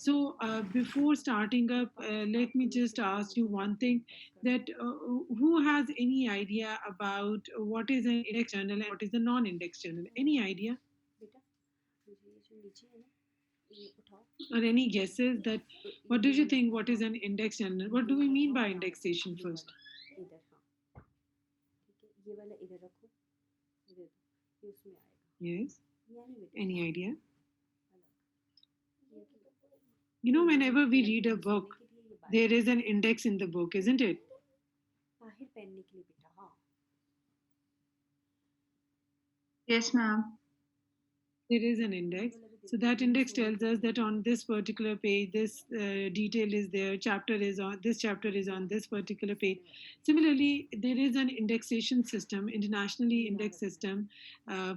So before starting up, let me just ask you one thing: that who has any idea about what is an index journal and what is a non-index journal? Any idea or any guesses that what do you think? What is an index journal? What do we mean by indexation first? Yes. Any idea? Whenever we read a book, there is an index in the book, isn't it? Yes, ma'am. There is an index. So that index tells us that on this particular page, this detail is there. Chapter is on this chapter is on this particular page. Similarly, there is an indexation system, internationally index system,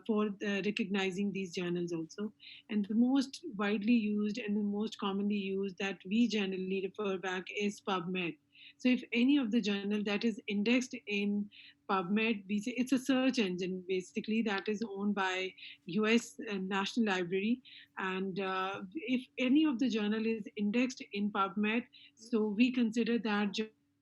for recognizing these journals also. And the most widely used and the most commonly used that we generally refer back is PubMed. So if any of the journal that is indexed in PubMed, we say it's a search engine basically that is owned by US National Library. And if any of the journal is indexed in PubMed, so we consider that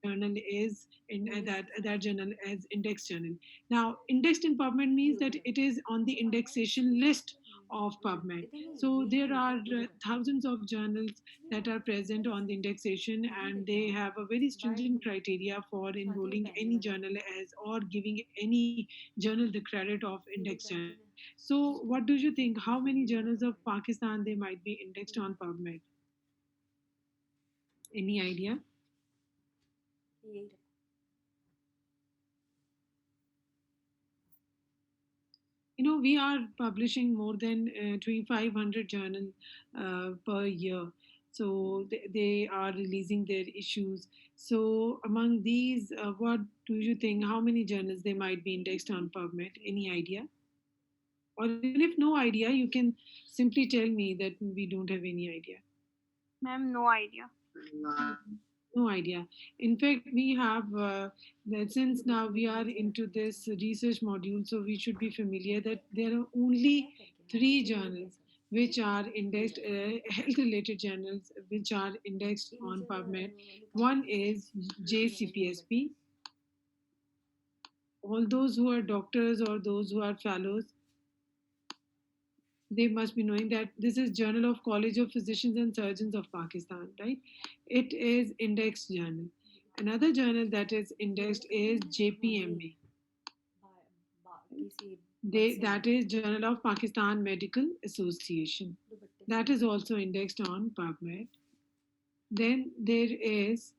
journal is that journal as index journal. Now, indexed in PubMed means that it is on the indexation list of PubMed. So there are thousands of journals that are present on the indexation, and they have a very stringent criteria for enrolling any journal as or giving any journal the credit of index journal. So, what do you think? How many journals of Pakistan they might be indexed on PubMed? Any idea? We are publishing more than 2,500 journals per year. So they are releasing their issues. So among these, what do you think? How many journals they might be indexed on PubMed? Any idea? Or even if no idea, you can simply tell me that we don't have any idea. Ma'am, no idea. No idea. In fact, we have that since now we are into this research module, so we should be familiar that there are only three journals which are indexed, health related journals which are indexed on PubMed. One is JCPSP. All those who are doctors or those who are fellows, they must be knowing that this is Journal of College of Physicians and Surgeons of Pakistan, right? It is indexed journal. Another journal that is indexed is JPMA. That is Journal of Pakistan Medical Association. That is also indexed on PubMed. Then there is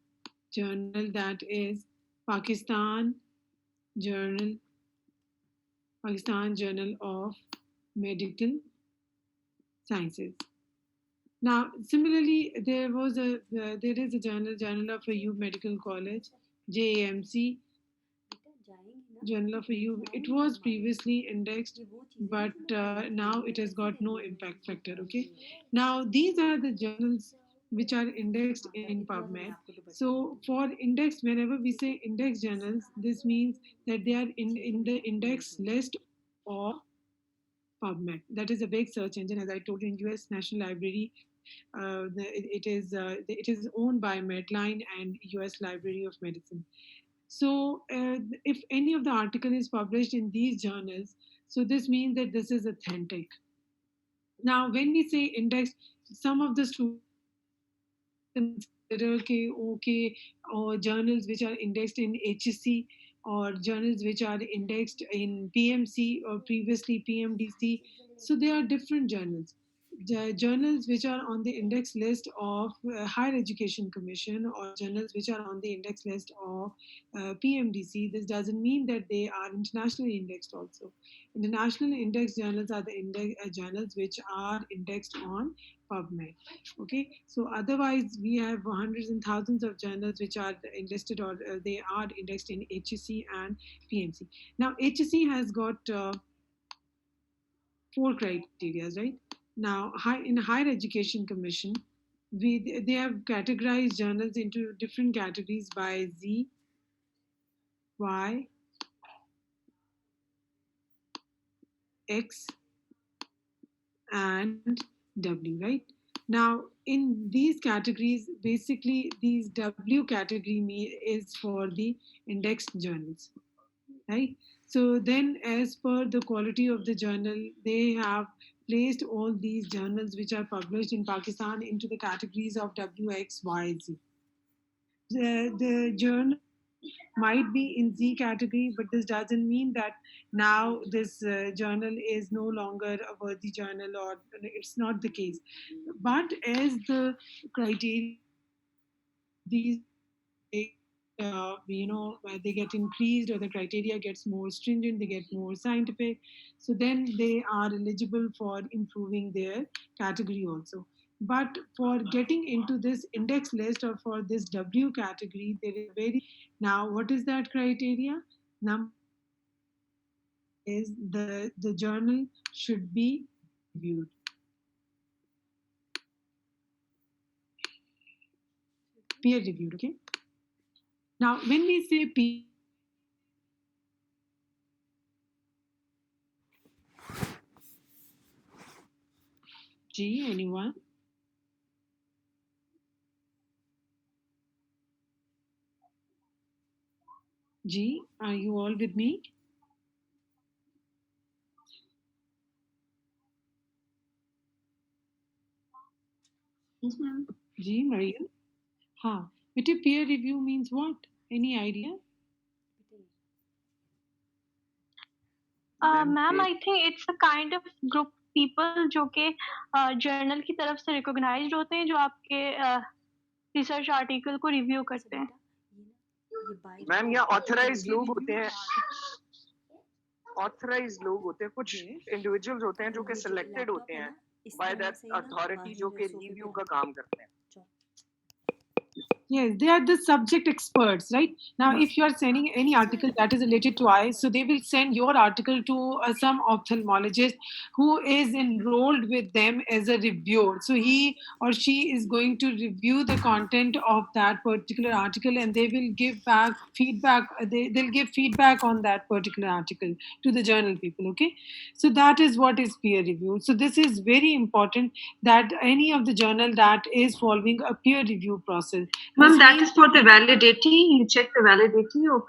journal that is Pakistan Journal, Pakistan Journal of Medical Sciences. Now, similarly, there is a journal of Ayub Medical College, JAMC, Journal of Ayub. It was previously indexed, but now it has got no impact factor. Okay, now these are the journals which are indexed in PubMed. So for index, whenever we say index journals, this means that they are in the index list of PubMed. That is a big search engine, as I told you, in U.S. National Library. It is owned by Medline and U.S. Library of Medicine. So, if any of the article is published in these journals, so this means that this is authentic. Now, when we say index, some of the students consider okay, or journals which are indexed in HSC or journals which are indexed in PMC or previously PMDC. So they are different journals. The journals which are on the index list of Higher Education Commission or journals which are on the index list of PMDC, this doesn't mean that they are internationally indexed also. International index journals are the journals which are indexed on PubMed. Okay, so otherwise we have hundreds and thousands of journals which are listed or they are indexed in HSC and PMC. Now HSC has got four criteria, right? Now in Higher Education Commission, they have categorized journals into different categories by Z, Y, X, and W, right? Now, in these categories, basically, these W category is for the indexed journals, right? So then, as per the quality of the journal, they have placed all these journals which are published in Pakistan into the categories of W, X, Y, Z. The journal might be in Z category, but this doesn't mean that now this journal is no longer a worthy journal, or it's not the case. But as the criteria, these they get increased, or the criteria gets more stringent, they get more scientific, so then they are eligible for improving their category also. But for getting into this index list, or for this W category, there is very, now what is that criteria? Number is the journal should be reviewed, peer reviewed. Okay, now when we say peer, G, anyone? G, are you all with me? Yes, ma'am. G, Maria? Ha. But a peer review means what? Any idea? Ma'am, I think it's a kind of group people जो कि journal की तरफ से recognised होते हैं, जो आपके research article को रिव्यू करते हैं। मैम या ऑथराइज्ड लोग होते हैं, ऑथराइज्ड लोग होते हैं, कुछ इंडिविजुअल्स होते हैं जो कि सिलेक्टेड होते हैं बाय दैट अथॉरिटी, जो कि रिव्यू का काम करते हैं। Yes, they are the subject experts, right? Now, if you are sending any article that is related to eye, so they will send your article to some ophthalmologist who is enrolled with them as a reviewer. So he or she is going to review the content of that particular article, and they will give back feedback. They'll give feedback on that particular article to the journal people. Okay, so that is what is peer review. So this is very important, that any of the journal that is following a peer review process. Ma'am, that is for the validity. You check the validity of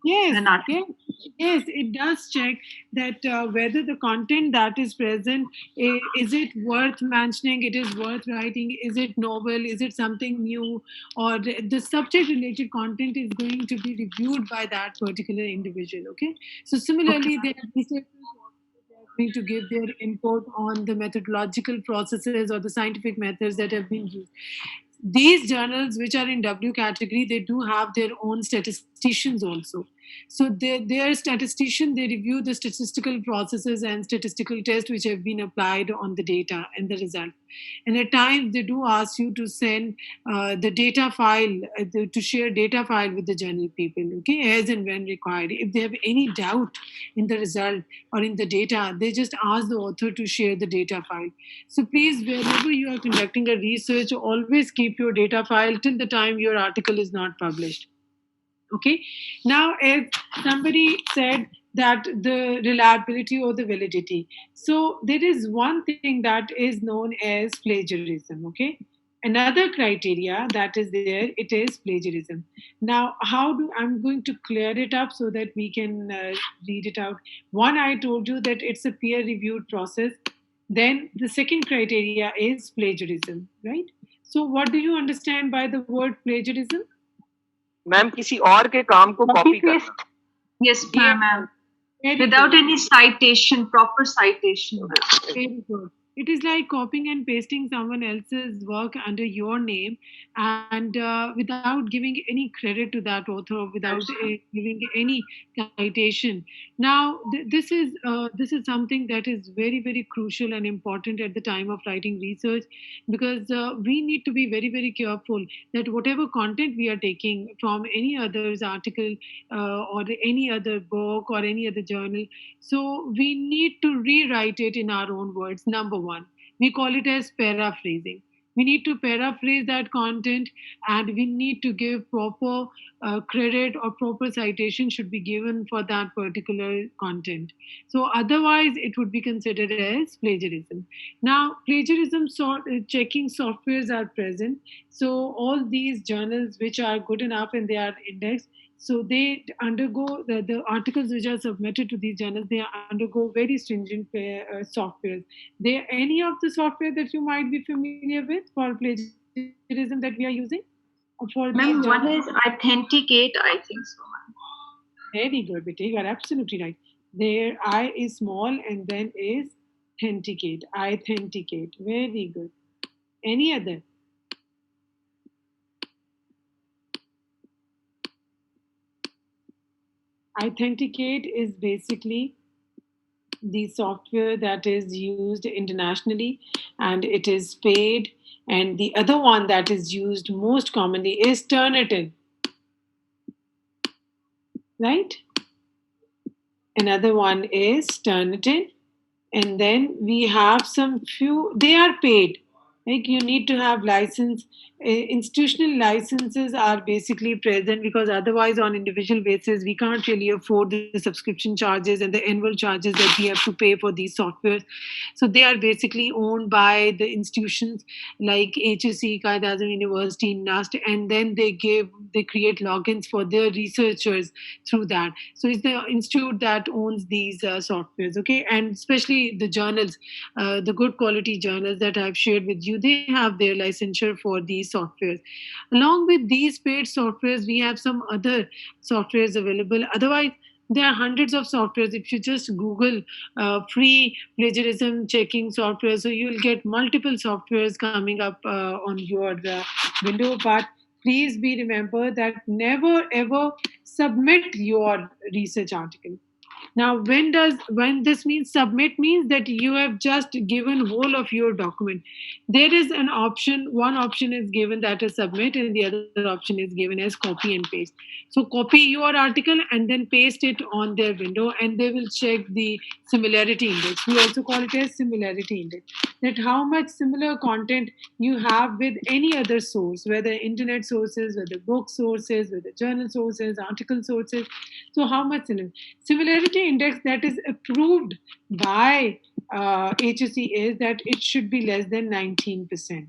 Yes, an article. yes, it does check that whether the content that is present, is it worth mentioning, it is worth writing, is it novel, is it something new, or the subject related content is going to be reviewed by that particular individual. Okay, so similarly, there are researchers going to give their input on the methodological processes or the scientific methods that have been used. These journals which are in W category, they do have their own statisticians also. So their statistician, they review the statistical processes and statistical tests which have been applied on the data and the result. And at times they do ask you to send the data file, to share data file with the journal people, okay, as and when required. If they have any doubt in the result or in the data, they just ask the author to share the data file. So please, wherever you are conducting a research, always keep your data file till the time your article is not published. Okay, now if somebody said that the reliability or the validity, so there is one thing that is known as plagiarism. Okay, another criteria that is there, it is plagiarism. Now how do I'm going to clear it up so that we can read it out. One, I told you that it's a peer reviewed process. Then the second criteria is plagiarism, right? So what do you understand by the word plagiarism? Ma'am किसी और के काम को copy करना। Yes, ma'am. Without any citation, proper citation. Very good. It is like copying and pasting someone else's work under your name, and without giving any credit to that author, without giving any citation. Now, this is something that is very, very crucial and important at the time of writing research, because we need to be very, very careful that whatever content we are taking from any other's article, or any other book or any other journal, so we need to rewrite it in our own words. Number one, we call it as paraphrasing. We need to paraphrase that content, and we need to give proper credit or proper citation should be given for that particular content. So otherwise, it would be considered as plagiarism. Now, checking softwares are present. So all these journals which are good enough and they are indexed, so they undergo the articles which are submitted to these journals, they undergo very stringent softwares. There any of the software that you might be familiar with for plagiarism that we are using for these journals? Ma'am, one is Authenticate, I think so. Very good, Bete. You are absolutely right. There, I is small and then is authenticate. Authenticate. Very good. Any other? Authenticate is basically the software that is used internationally and it is paid. And the other one that is used most commonly is Turnitin, right? Another one is Turnitin. And then we have some few, they are paid. Like you need to have license. Institutional licenses are basically present because otherwise, on individual basis, we can't really afford the subscription charges and the annual charges that we have to pay for these softwares. So they are basically owned by the institutions like HSC, Qaid Azam University, NUST, and then they create logins for their researchers through that. So it's the institute that owns these softwares, okay? And especially the journals, the good quality journals that I've shared with you, they have their licensure for these softwares. Along with these paid softwares, we have some other softwares available. Otherwise, there are hundreds of softwares. If you just Google free plagiarism checking software, so you'll get multiple softwares coming up on your window. But please be remember that never ever submit your research article. Now, when this means submit means that you have just given whole of your document. There is an option. One option is given that is submit, and the other option is given as copy and paste. So copy your article and then paste it on their window, and they will check the similarity index. We also call it as similarity index. That how much similar content you have with any other source, whether internet sources, whether book sources, whether journal sources, article sources. So how much similarity index that is approved by HSC is that it should be less than 19%,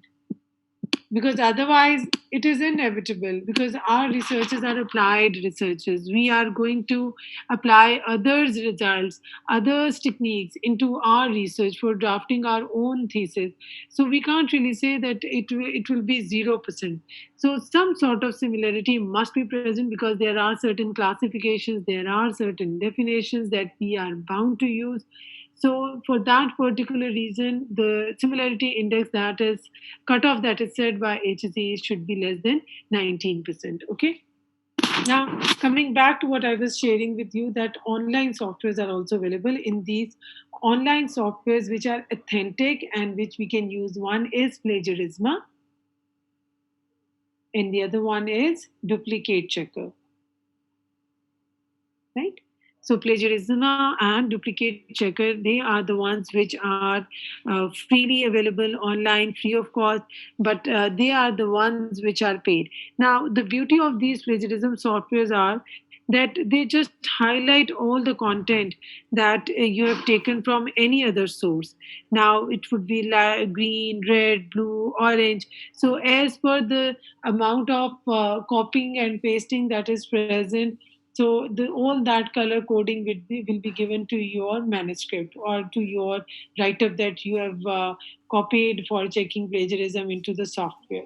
because otherwise it is inevitable, because our researchers are applied researchers. We are going to apply others results, others techniques into our research for drafting our own thesis. So we can't really say that it will be 0%. So some sort of similarity must be present, because there are certain classifications, there are certain definitions that we are bound to use. So for that particular reason, the similarity index that is cutoff that is set by HSE should be less than 19%. Okay. Now, coming back to what I was sharing with you, that online softwares are also available. In these online softwares which are authentic and which we can use, one is Plagiarisma, and the other one is Duplicate Checker. Right? So plagiarism and duplicate checker, they are the ones which are freely available online, free of cost, but they are the ones which are paid. Now, the beauty of these plagiarism softwares are that they just highlight all the content that you have taken from any other source. Now, it would be green, red, blue, orange. So, as per the amount of copying and pasting that is present, so all that color coding will be given to your manuscript or to your write up that you have copied for checking plagiarism into the software.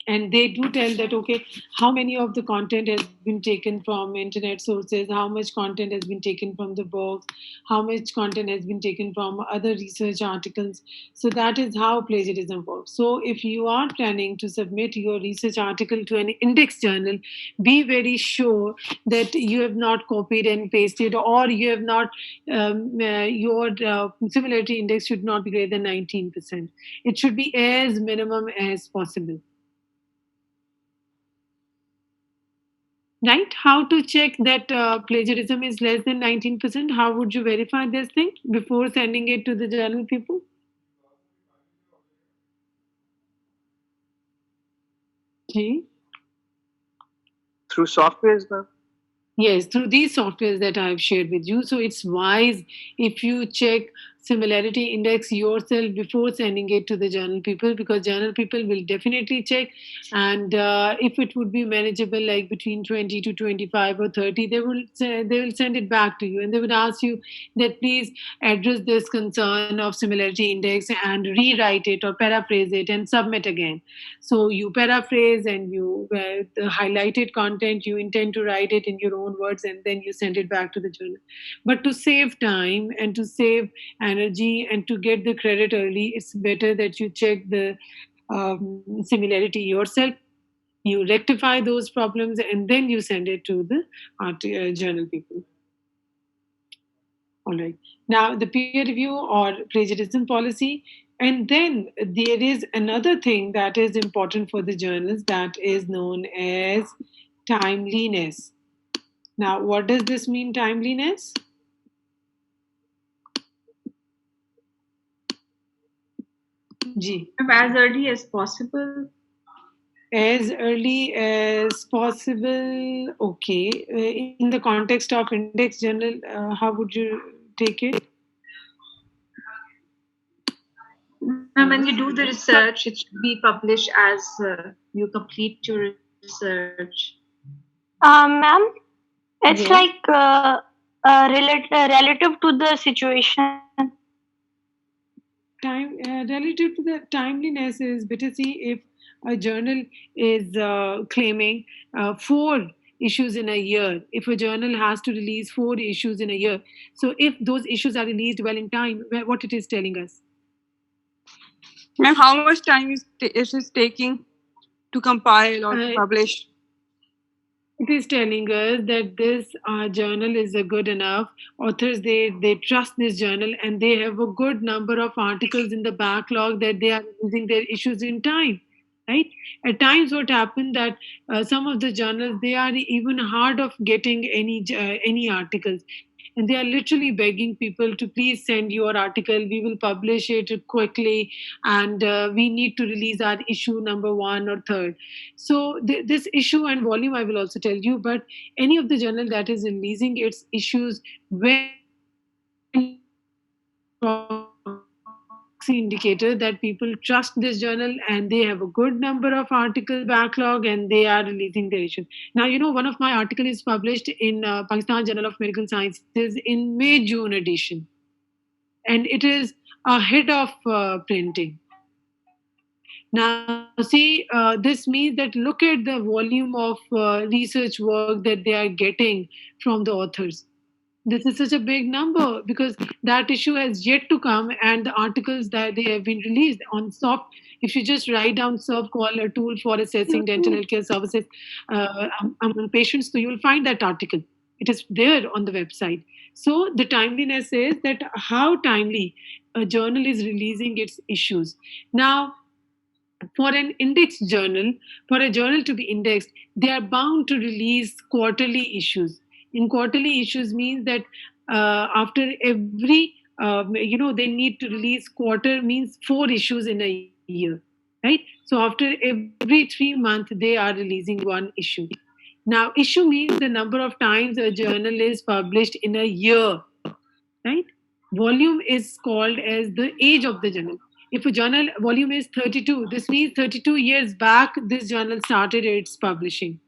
And they do tell that, okay, how many of the content has been taken from internet sources, how much content has been taken from the books, how much content has been taken from other research articles. So that is how plagiarism works. So if you are planning to submit your research article to an index journal, be very sure that you have not copied and pasted, or you have not your similarity index should not be greater than 19%. It should be as minimum as possible. Right? How to check that plagiarism is less than 19%? How would you verify this thing before sending it to the journal people? Ji? Through softwares, ma'am? Yes, through these softwares that I've shared with you. So it's wise if you check similarity index yourself before sending it to the journal people, because journal people will definitely check. And if it would be manageable, like between 20 to 25 or 30, they will send it back to you, and they would ask you that please address this concern of similarity index and rewrite it or paraphrase it and submit again. So you paraphrase and you the highlighted content, you intend to write it in your own words and then you send it back to the journal. But to save time and to save energy and to get the credit early, it's better that you check the similarity yourself. You rectify those problems and then you send it to the journal people. All right. Now, the peer review or plagiarism policy. And then there is another thing that is important for the journals that is known as timeliness. Now, what does this mean, timeliness? Ji. As early as possible. As early as possible. Okay. In the context of index journal, how would you take it? When you do the research, it should be published as you complete your research. Ma'am, it's Yes. like relative to the situation. Time relative to the timeliness is better. See, if a journal is claiming 4 issues in a year, if a journal has to release 4 issues in a year, so if those issues are released well in time, what it is telling us? Ma'am, how much time is it taking to compile or to publish? It is telling us that this journal is a good enough. Authors, they trust this journal and they have a good number of articles in the backlog that they are using their issues in time. Right? At times, what happened that some of the journals, they are even hard of getting any articles, and they are literally begging people to please send your article. We will publish it quickly, and we need to release our issue number 1 or 3rd. So this issue and volume I will also tell you, but any of the journal that is releasing its issues when indicator that people trust this journal and they have a good number of article backlog and they are releasing their issues. Now, one of my article is published in Pakistan Journal of Medical Sciences in May-June edition, and it is ahead of printing. Now, see, this means that look at the volume of research work that they are getting from the authors. This is such a big number because that issue has yet to come, and the articles that they have been released on SOF. If you just write down SOF, call a tool for assessing dental healthcare services among patients, so you will find that article. It is there on the website. So the timeliness is that how timely a journal is releasing its issues. Now, for an index journal, for a journal to be indexed, they are bound to release quarterly issues. In quarterly issues means that after every, they need to release quarter means 4 issues in a year, right? So after every 3 months, they are releasing 1 issue. Now, issue means the number of times a journal is published in a year, right? Volume is called as the age of the journal. If a journal volume is 32, this means 32 years back this journal started its publishing.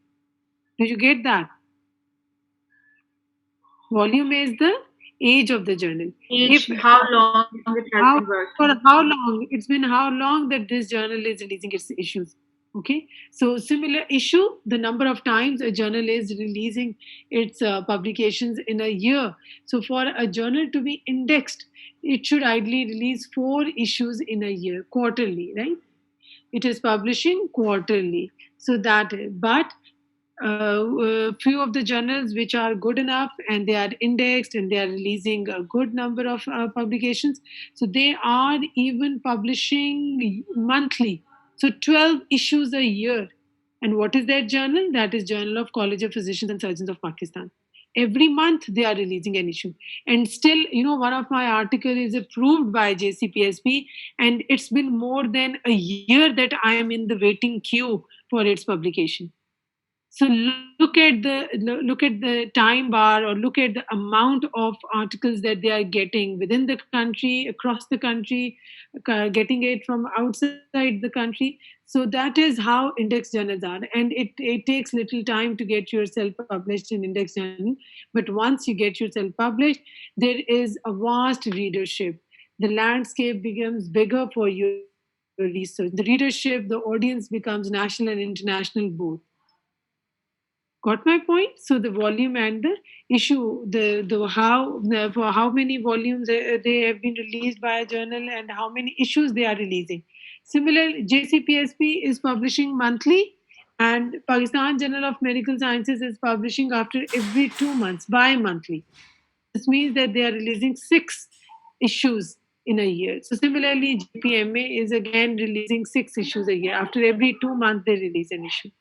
Did you get that? Volume is the age of the journal. Age, how long it has been working. For how long? It's been how long that this journal is releasing its issues. Okay, so similar issue, the number of times a journal is releasing its publications in a year. So for a journal to be indexed, it should ideally release 4 issues in a year, quarterly, right? It is publishing quarterly. So that, but few of the journals which are good enough and they are indexed and they are releasing a good number of publications, so they are even publishing monthly, so 12 issues a year. And what is that journal? That is Journal of College of Physicians and Surgeons of Pakistan. Every month they are releasing an issue, and still, one of my article is approved by JCPSB, and it's been more than a year that I am in the waiting queue for its publication. So look at the time bar, or look at the amount of articles that they are getting within the country, across the country, getting it from outside the country. So that is how index journals are, and it takes little time to get yourself published in index journal. But once you get yourself published, there is a vast readership. The landscape becomes bigger for your research. The readership, the audience becomes national and international both. Got my point? So the volume and the issue, the how for how many volumes they have been released by a journal, and how many issues they are releasing. Similarly, JCPSP is publishing monthly, and Pakistan Journal of Medical Sciences is publishing after every 2 months, bi-monthly. This means that they are releasing 6 issues in a year. So similarly, GPMA is again releasing 6 issues a year. After every 2 months, they release an issue.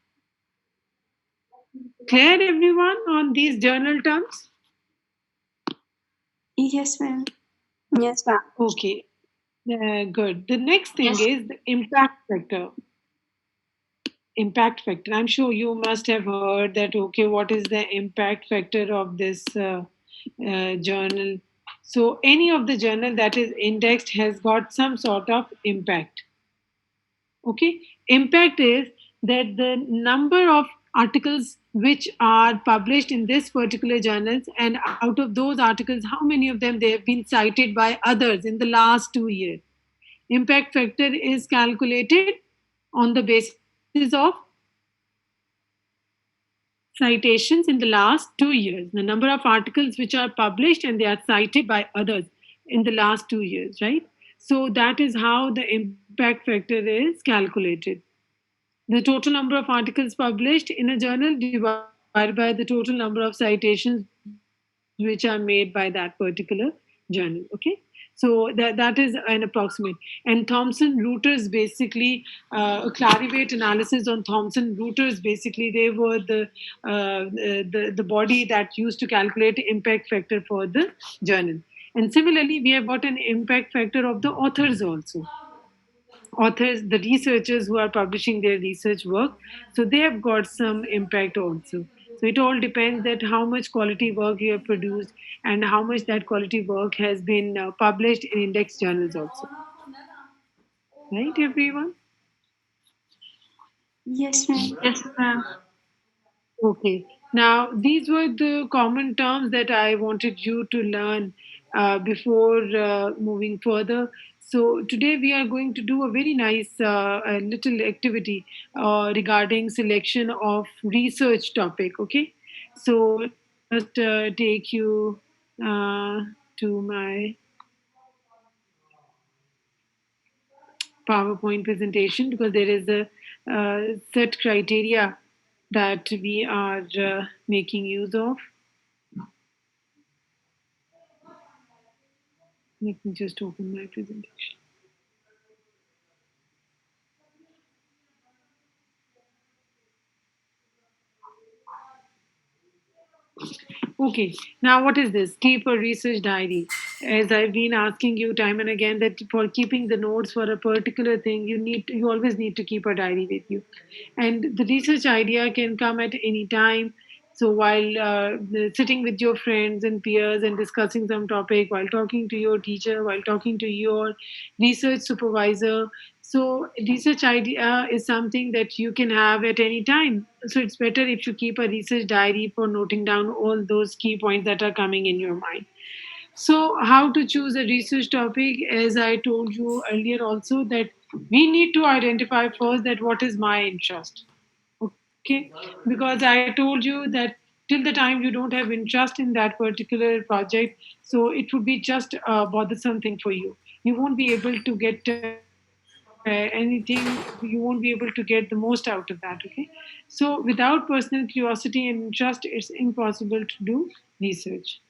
Clear, everyone, on these journal terms? Yes, ma'am. Yes, ma'am. Okay, good. The next thing Yes. is the impact factor. Impact factor. I'm sure you must have heard that. Okay, what is the impact factor of this journal? So any of the journal that is indexed has got some sort of impact. Okay, impact is that the number of articles which are published in this particular journals, and out of those articles, how many of them they have been cited by others in the last 2 years. Impact factor is calculated on the basis of citations in the last 2 years, the number of articles which are published and they are cited by others in the last 2 years, right? So that is how the impact factor is calculated. The total number of articles published in a journal divided by the total number of citations which are made by that particular journal. Okay, so that is an approximate. And Thomson Reuters, basically, a Clarivate analysis on Thomson Reuters, basically they were the body that used to calculate impact factor for the journal. And similarly, we have got an impact factor of the authors also. Authors, the researchers who are publishing their research work, so they have got some impact also. So it all depends that how much quality work you have produced, and how much that quality work has been published in index journals also. Right, everyone? Yes, ma'am. Yes, ma'am. Okay. Now, these were the common terms that I wanted you to learn before moving further. So, today we are going to do a very nice a little activity regarding selection of research topic. Okay. So, just take you to my PowerPoint presentation, because there is a set criteria that we are making use of. Let me just open my presentation. Okay, now what is this? Keep a research diary. As I've been asking you time and again, that for keeping the notes for a particular thing, you always need to keep a diary with you. And the research idea can come at any time. So while sitting with your friends and peers and discussing some topic, while talking to your teacher, while talking to your research supervisor. So research idea is something that you can have at any time. So it's better if you keep a research diary for noting down all those key points that are coming in your mind. So how to choose a research topic? As I told you earlier also, that we need to identify first that what is my interest. Okay, because I told you that till the time you don't have interest in that particular project, so it would be just a bothersome thing for you. You won't be able to get anything, you won't be able to get the most out of that. Okay, so without personal curiosity and interest, it's impossible to do research.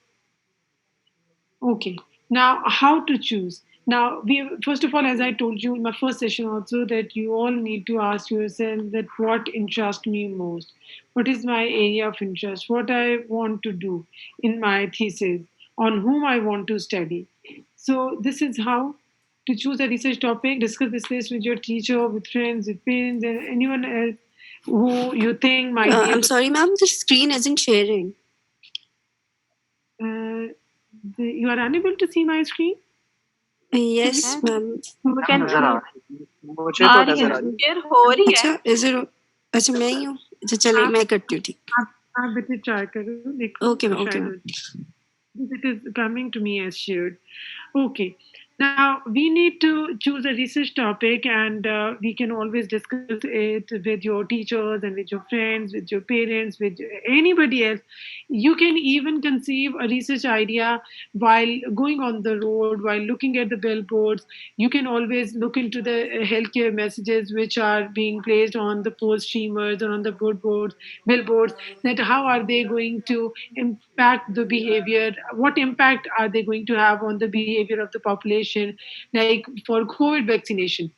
Okay, now how to choose? Now, we first of all, as I told you in my first session also, that you all need to ask yourself that what interests me most, what is my area of interest, what I want to do in my thesis, on whom I want to study. So this is how to choose a research topic. Discuss this list with your teacher, with friends, with parents, and anyone else who you think might be. I'm sorry, ma'am, the screen isn't sharing. You are unable to see my screen? Yes, ma'am. We can नजर आ see. मुझे तो नजर आ रही share हो रही है अच्छा is it अच्छा मैं ही हूँ अच्छा चलिए मैं करती हूँ ठीक आप बेटे ट्राई करो देखो ओके मैम ओके शायद it is coming to me as shared. Okay. Now we need to choose a research topic, and we can always discuss it with your teachers and with your friends, with your parents, with anybody else. You can even conceive a research idea while going on the road, while looking at the billboards. You can always look into the healthcare messages which are being placed on the post streamers or on the billboards. That how are they going to impact the behavior, what impact are they going to have on the behavior of the population, like for COVID vaccination.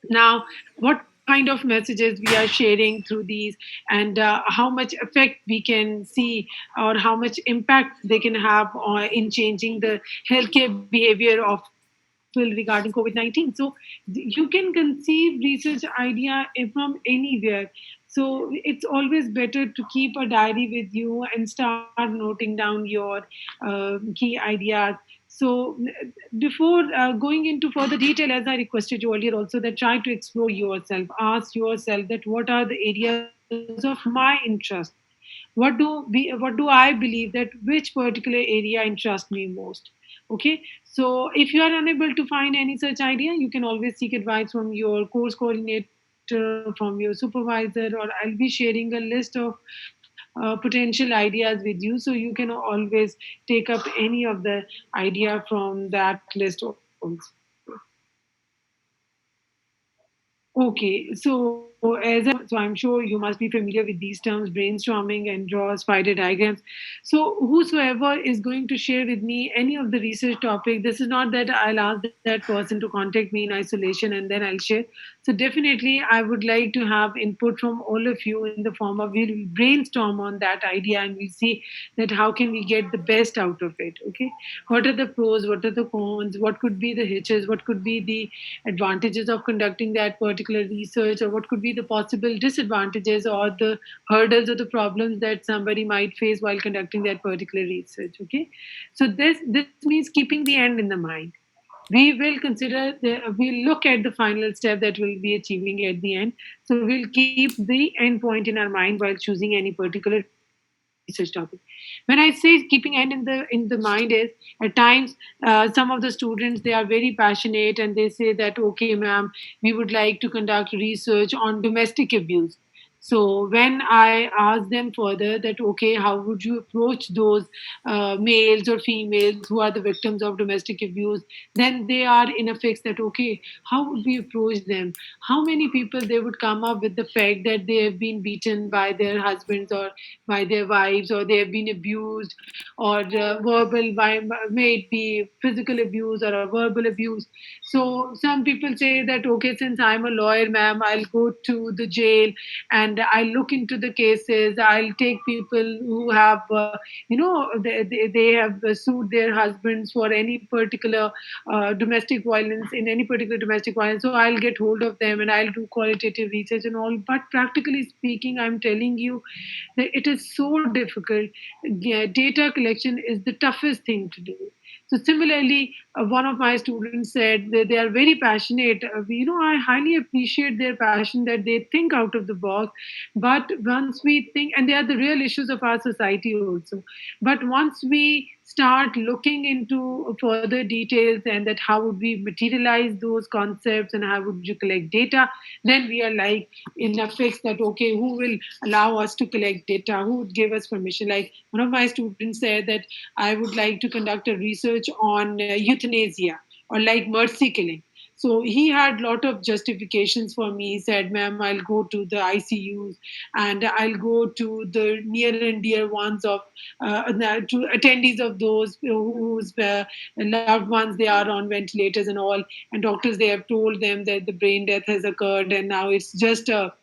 Now, what kind of messages we are sharing through these, and how much effect we can see, or how much impact they can have in changing the healthcare behavior of people regarding COVID-19. So you can conceive research idea from anywhere. So it's always better to keep a diary with you and start noting down your key ideas. So before going into further detail, as I requested you earlier also, that try to explore yourself, ask yourself that what are the areas of my interest, what do I believe, that which particular area interests me most. Okay, so if you are unable to find any such idea, you can always seek advice from your course coordinator, from your supervisor, or I'll be sharing a list of potential ideas with you, so you can always take up any of the idea from that list also. Okay, so I'm sure you must be familiar with these terms, brainstorming and draw spider diagrams. So whosoever is going to share with me any of the research topic, this is not that I'll ask that person to contact me in isolation and then I'll share. So definitely I would like to have input from all of you in the form of, we'll brainstorm on that idea and we'll see that how can we get the best out of it. Okay, what are the pros, what are the cons, what could be the hitches, what could be the advantages of conducting that particular research, or what could be the possible disadvantages or the hurdles or the problems that somebody might face while conducting that particular research. Okay, so this means keeping the end in the mind. We will consider we'll look at the final step that we'll be achieving at the end. So we'll keep the end point in our mind while choosing any particular research topic. When I say keeping end in the mind is, at times some of the students, they are very passionate and they say that, okay ma'am, we would like to conduct research on domestic abuse. So when I ask them further that, okay, how would you approach those males or females who are the victims of domestic abuse, then they are in a fix that, okay, how would we approach them? How many people they would come up with the fact that they have been beaten by their husbands or by their wives, or they have been abused, or verbal, may it be physical abuse or a verbal abuse. So some people say that, okay, since I'm a lawyer ma'am, I'll go to the jail and I'll look into the cases, I'll take people who have they have sued their husbands for any particular domestic violence, in any particular domestic violence, so I'll get hold of them and I'll do qualitative research and all. But practically speaking, I'm telling you that it is so difficult. Yeah, data collection is the toughest thing to do. So similarly, one of my students said that they are very passionate. I highly appreciate their passion, that they think out of the box. But once we think, and they are the real issues of our society also. But once we start looking into further details, and that how would we materialize those concepts and how would you collect data, then we are like in a fix that, okay, who will allow us to collect data, who would give us permission. Like one of my students said that I would like to conduct a research on euthanasia, or like mercy killing. So he had a lot of justifications for me. He said, ma'am, I'll go to the ICUs and I'll go to the near and dear ones of to attendees of those whose loved ones, they are on ventilators and all, and doctors, they have told them that the brain death has occurred and now it's just a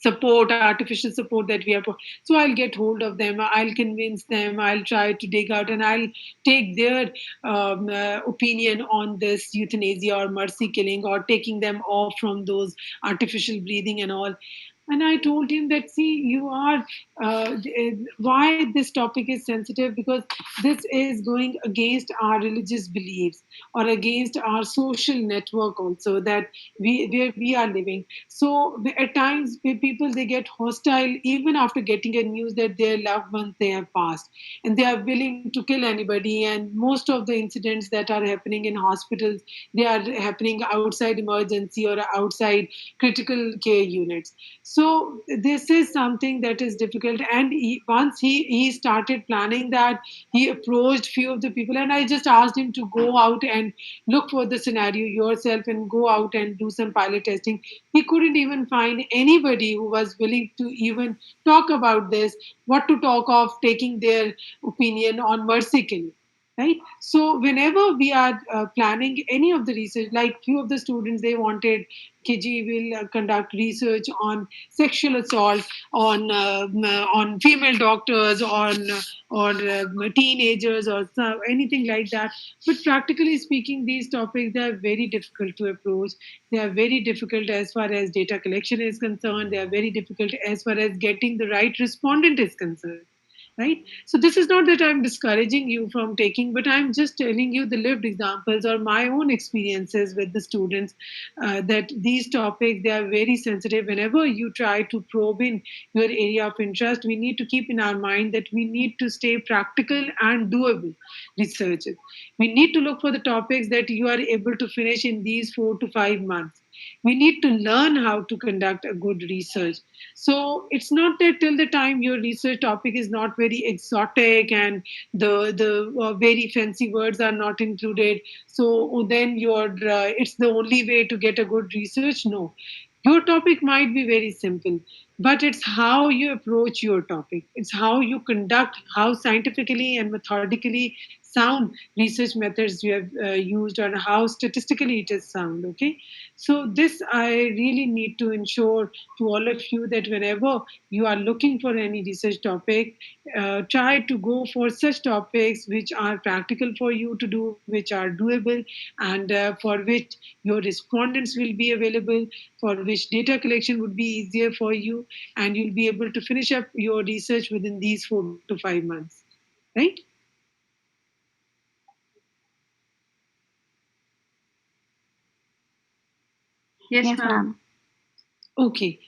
support, artificial support that we have. So I'll get hold of them, I'll convince them, I'll try to dig out, and I'll take their opinion on this euthanasia or mercy killing, or taking them off from those artificial breathing and all. And I told him that, see, you are, why this topic is sensitive, because this is going against our religious beliefs or against our social network also, that where we are living. So at times people, they get hostile even after getting a news that their loved ones, they have passed, and they are willing to kill anybody. And most of the incidents that are happening in hospitals, they are happening outside emergency or outside critical care units. So this is something that is difficult. And once he started planning that, he approached few of the people, and I just asked him to go out and look for the scenario yourself and go out and do some pilot testing. He couldn't even find anybody who was willing to even talk about this, what to talk of taking their opinion on Mercy, right? So whenever we are planning any of the research, like few of the students, they wanted KG will conduct research on sexual assault on female doctors, or teenagers, or anything like that. But practically speaking, these topics, they are very difficult to approach. They are very difficult as far as data collection is concerned. They are very difficult as far as getting the right respondent is concerned, right? So this is not that I'm discouraging you from taking, but I'm just telling you the lived examples or my own experiences with the students, that these topics, they are very sensitive. Whenever you try to probe in your area of interest, we need to keep in our mind that we need to stay practical and doable researches. We need to look for the topics that you are able to finish in these 4 to 5 months. We need to learn how to conduct a good research. So it's not that till the time your research topic is not very exotic and the very fancy words are not included, so then it's the only way to get a good research. No, your topic might be very simple, but it's how you approach your topic. It's how you conduct, how scientifically and methodically sound research methods you have used, or how statistically it is sound. Okay, so this I really need to ensure to all of you that whenever you are looking for any research topic, try to go for such topics which are practical for you to do, which are doable, and for which your respondents will be available, for which data collection would be easier for you, and you'll be able to finish up your research within these 4 to 5 months, right? Yes, Yes, ma'am. ma'am. Okay.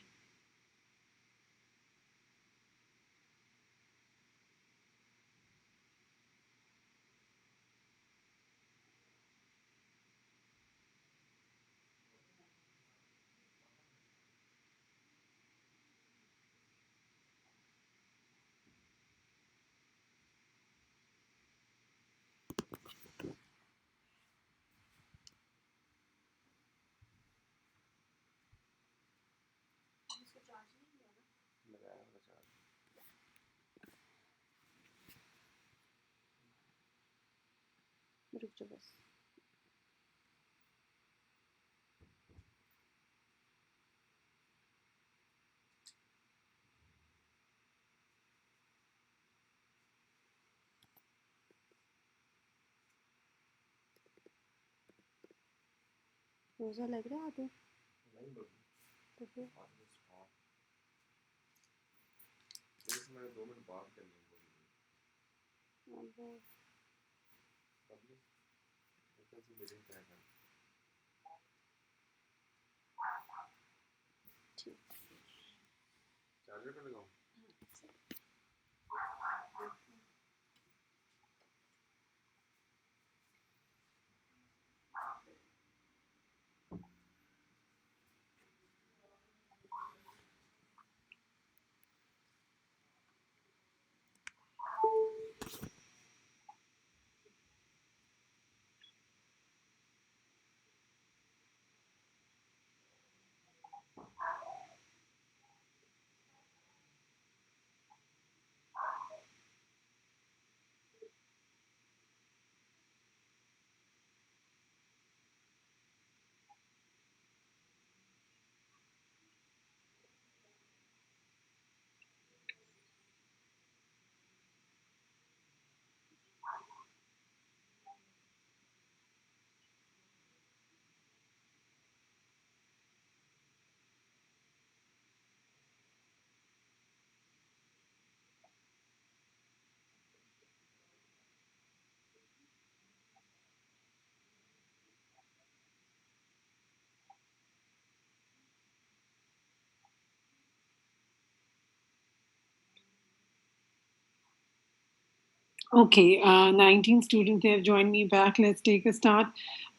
Okay, 19 students have joined me back. Let's take a start.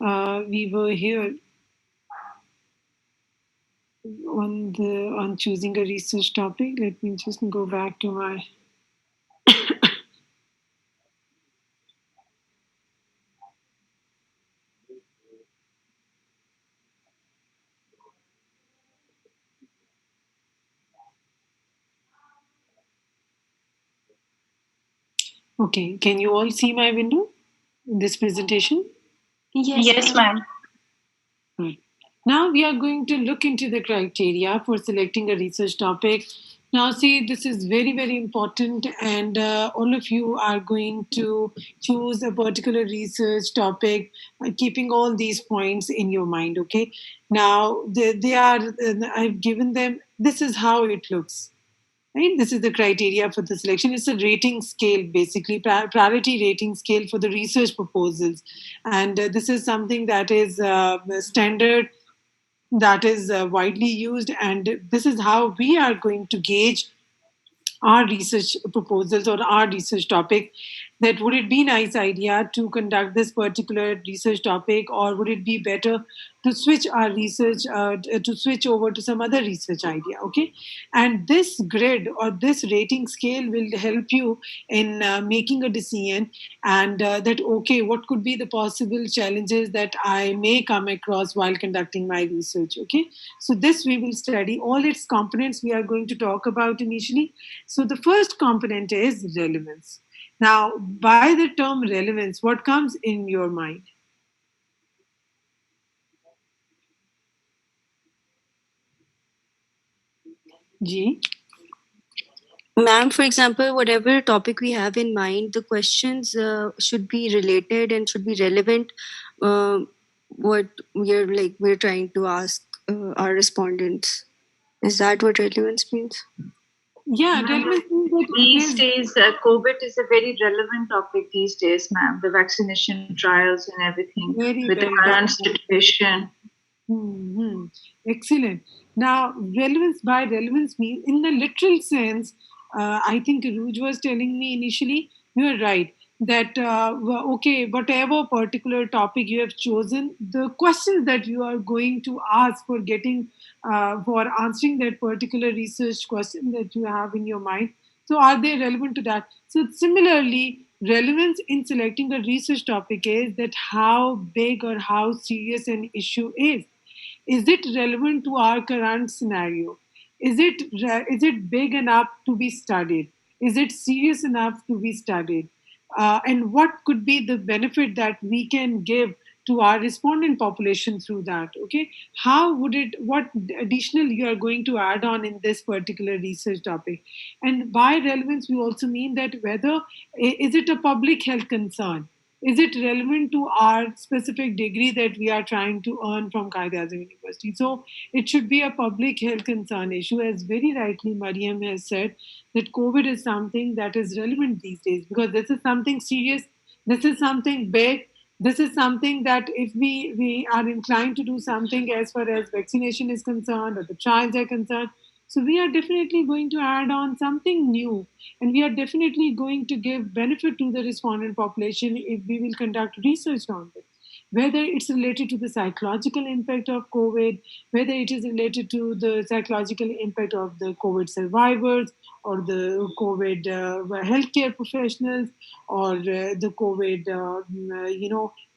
We were here on choosing a research topic. Let me just go back to my. Okay, can you all see my window in this presentation? Yes, ma'am. Right. Now we are going to look into the criteria for selecting a research topic. Now, see, this is very, very important, and all of you are going to choose a particular research topic, keeping all these points in your mind. Okay. Now, they are. I've given them. This is how it looks. Right? This is the criteria for the selection. It's a rating scale, basically, priority rating scale for the research proposals. And this is something that is standard, that is widely used. And this is how we are going to gauge our research proposals or our research topic, that would it be nice idea to conduct this particular research topic, or would it be better to switch our research to switch over to some other research idea. Okay, and this grid or this rating scale will help you in making a decision, and that okay, what could be the possible challenges that I may come across while conducting my research. Okay, so this we will study all its components we are going to talk about initially. So the first component is relevance. Now, by the term relevance, what comes in your mind? G. Ma'am, for example, whatever topic we have in mind, the questions should be related and should be relevant. What we're trying to ask our respondents. Is that what relevance means? Yeah, relevance means that it These is days, COVID is a very relevant topic these days, ma'am. The vaccination trials and everything very with the well current done. situation. Hmm. Excellent. Now, relevance, by relevance means in the literal sense, I think Ruj was telling me initially, you are right, that, okay, whatever particular topic you have chosen, the questions that you are going to ask for getting, for answering that particular research question that you have in your mind, so are they relevant to that? So, similarly, relevance in selecting a research topic is that how big or how serious an issue is it relevant to our current scenario? Is it big enough to be studied? Is it serious enough to be studied? And what could be the benefit that we can give to our respondent population through that? Okay, how would it? What additional you are going to add on in this particular research topic? And by relevance, we also mean that whether is it a public health concern? Is it relevant to our specific degree that we are trying to earn from Qaid Azam University? So it should be a public health concern issue, as very rightly Mariam has said, that COVID is something that is relevant these days because this is something serious, this is something big, this is something that if we are inclined to do something as far as vaccination is concerned or the trials are concerned, so we are definitely going to add on something new, and we are definitely going to give benefit to the respondent population if we will conduct research on it. Whether it's related to the psychological impact of COVID, whether it is related to the psychological impact of the COVID survivors or the COVID healthcare professionals or the COVID,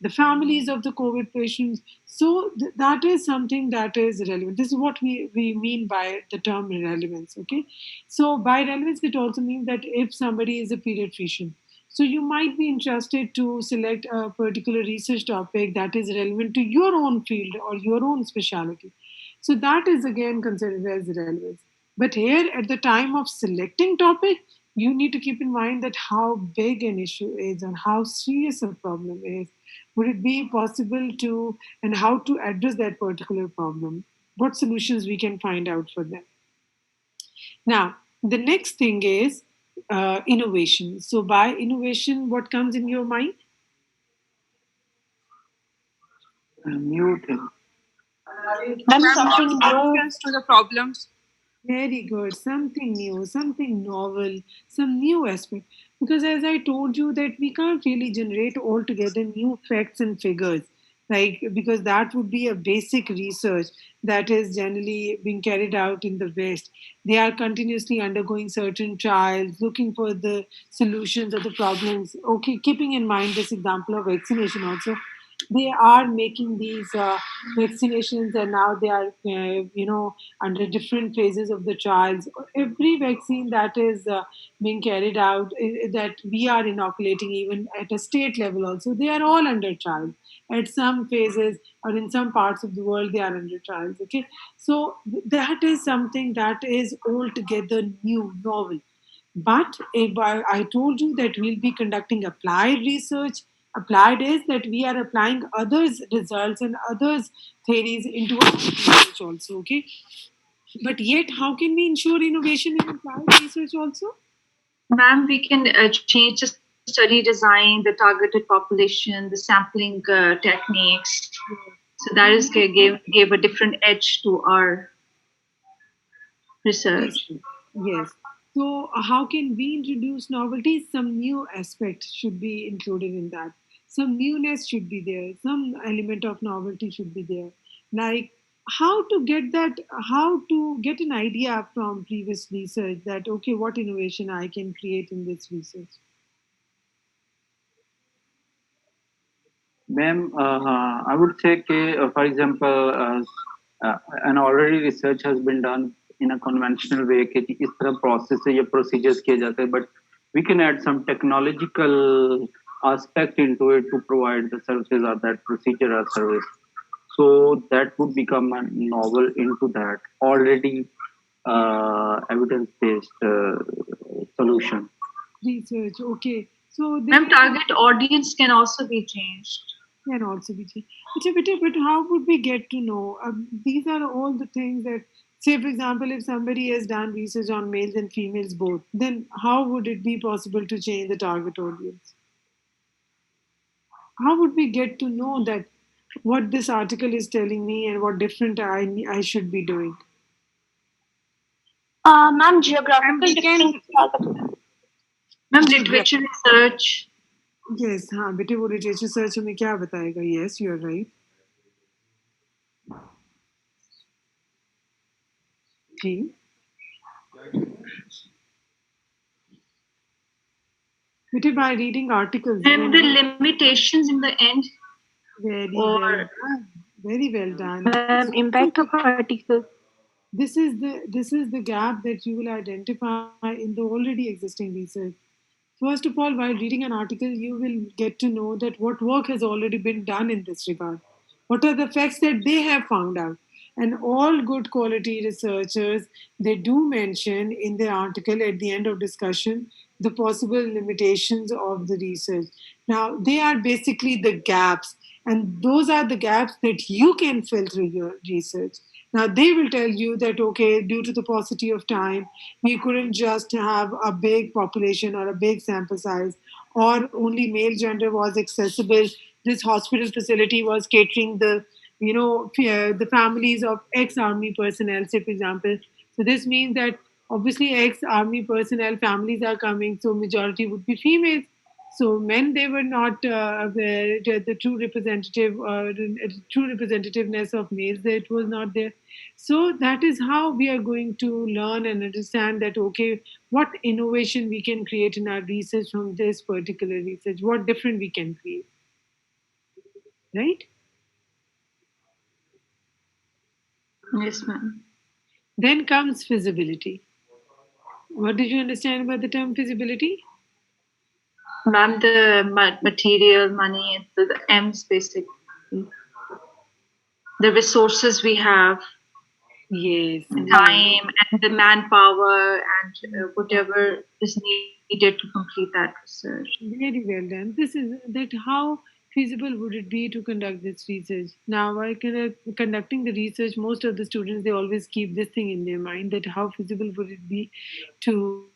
the families of the COVID patients. So that is something that is relevant. This is what we mean by the term relevance. Okay, so by relevance, it also means that if somebody is a pediatrician, so you might be interested to select a particular research topic that is relevant to your own field or your own specialty. So that is again considered as relevance. But here, at the time of selecting topic, you need to keep in mind that how big an issue is and how serious a problem is. Would it be possible to, and how to address that particular problem? What solutions we can find out for them? Now, the next thing is innovation. So, by innovation, what comes in your mind? New thing. Ma'am, something new. Solutions to the problems. Very good. Something new, something novel, some new aspect. Because as I told you that we can't really generate altogether new facts and figures. Like because that would be a basic research that is generally being carried out in the West. They are continuously undergoing certain trials, looking for the solutions of the problems. Okay, keeping in mind this example of vaccination also, they are making these vaccinations and now they are under different phases of the trials. Every vaccine that is being carried out, that we are inoculating even at a state level also, they are all under trials at some phases, or in some parts of the world they are under trials. Okay, so that is something that is altogether new, novel. But if I told you that we'll be conducting applied research. Applied is that we are applying others' results and others' theories into our research also. Okay, but yet how can we ensure innovation in applied research also? Ma'am, we can change the study design, the targeted population, the sampling techniques. So that is gave a different edge to our research. Yes. So, how can we introduce novelty? Some new aspect should be included in that. Some newness should be there. Some element of novelty should be there. Like how to get that, how to get an idea from previous research that, okay, what innovation I can create in this research. Ma'am, I would say, for example, an already research has been done in a conventional way कि इस तरह process से ये procedures किए जाते हैं, but we can add some technological aspect into it to provide the services or that procedure or service. So that would become a novel into that already evidence-based solution. Research, okay. So, Ma'am, target audience can also be changed. Can also be changed. But how would we get to know? These are all the things that, say, for example, if somebody has done research on males and females both, then how would it be possible to change the target audience? How would we get to know that what this article is telling me and what different I should be doing? Ma'am, geographical difference. Ma'am, literature research. Yes, हाँ बेटे वो literature search हमें क्या बताएगा? Yes, you are right. Ji. Beटे by reading articles. And the limitations in the end. Very well done. Very well done. Impact of article. This is the gap that you will identify in the already existing research. First of all, while reading an article, you will get to know that what work has already been done in this regard. What are the facts that they have found out? And all good quality researchers, they do mention in their article at the end of discussion the possible limitations of the research. Now, they are basically the gaps, and those are the gaps that you can fill through your research. Now, they will tell you that, okay, due to the paucity of time, we couldn't just have a big population or a big sample size, or only male gender was accessible. This hospital facility was catering the families of ex-army personnel, say, for example. So this means that obviously ex-army personnel families are coming, so majority would be females. So men, they were not the true representative or true representativeness of males. That was not there. So that is how we are going to learn and understand that, okay, what innovation we can create in our research from this particular research, what different we can create, right? Yes, ma'am. Then comes feasibility. What did you understand about the term feasibility? Ma'am, the material, money, the M's basically. The resources we have. Yes. The time and the manpower and whatever is needed to complete that research. Very well done. This is that how feasible would it be to conduct this research? Now, while conducting the research, most of the students they always keep this thing in their mind that how feasible would it be to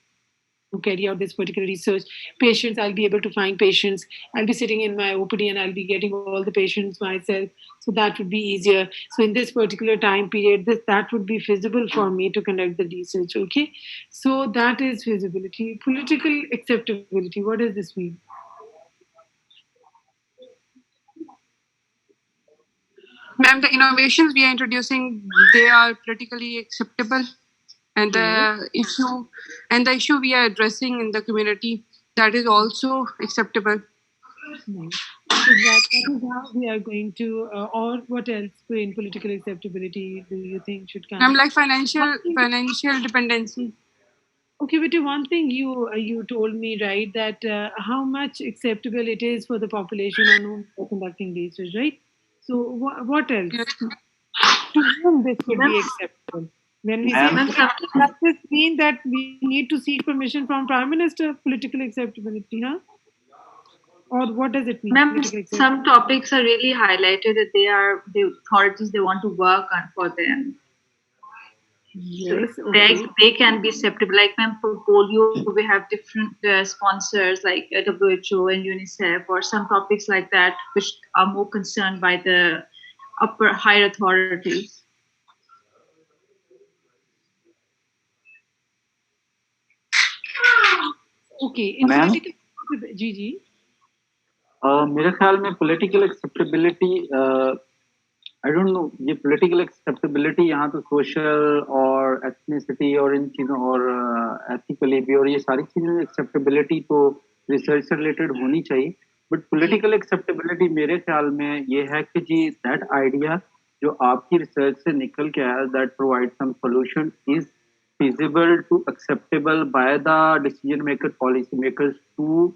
carry out this particular research. Patients, I'll be able to find patients. I'll be sitting in my OPD and I'll be getting all the patients myself. So that would be easier. So in this particular time period, that would be feasible for me to conduct the research. Okay. So that is feasibility. Political acceptability. What does this mean? Ma'am, the innovations we are introducing, they are politically acceptable, and the issue we are addressing in the community, that is also acceptable. Nice. So that is how we are going to, or what else in political acceptability do you think should come? I'm like financial dependency. Okay, but one thing you told me, right, that how much acceptable it is for the population on whom we are conducting research, right? So what else? To whom this would be acceptable? When we say, does this mean that we need to seek permission from Prime Minister? Political acceptability, huh? Or what does it mean? Ma'am, some topics are really highlighted that the authorities, they want to work on for them. Yes, so okay. they can be acceptable. Like, ma'am, for polio, we have different sponsors like WHO and UNICEF, or some topics like that, which are more concerned by the higher authorities. Okay, in political, Gigi. मेरे ख्याल में political acceptability, I don't know, ये political acceptability यहाँ तो social और ethnicity और इन चीज़ों और ethically भी और ये सारी चीज़ें acceptability तो research से related होनी चाहिए, but political acceptability मेरे ख्याल में ये है कि जी that idea जो आपकी research से निकल के आया, that provides some solution is feasible to acceptable by the decision maker, policy makers to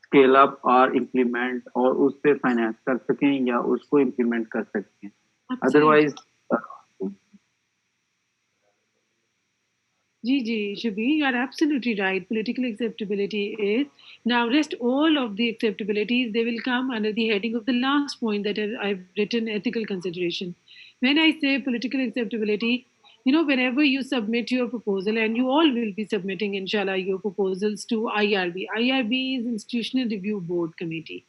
scale up or implement और उस पे finance कर सकें या उसको implement कर सकें. Otherwise, Gigi, Shabi, you are absolutely right. Political acceptability is now rest all of the acceptabilities, they will come under the heading of the last point that I've written, ethical consideration. When I say political acceptability, whenever you submit your proposal, and you all will be submitting, inshallah, your proposals to IRB. IRB is Institutional Review Board Committee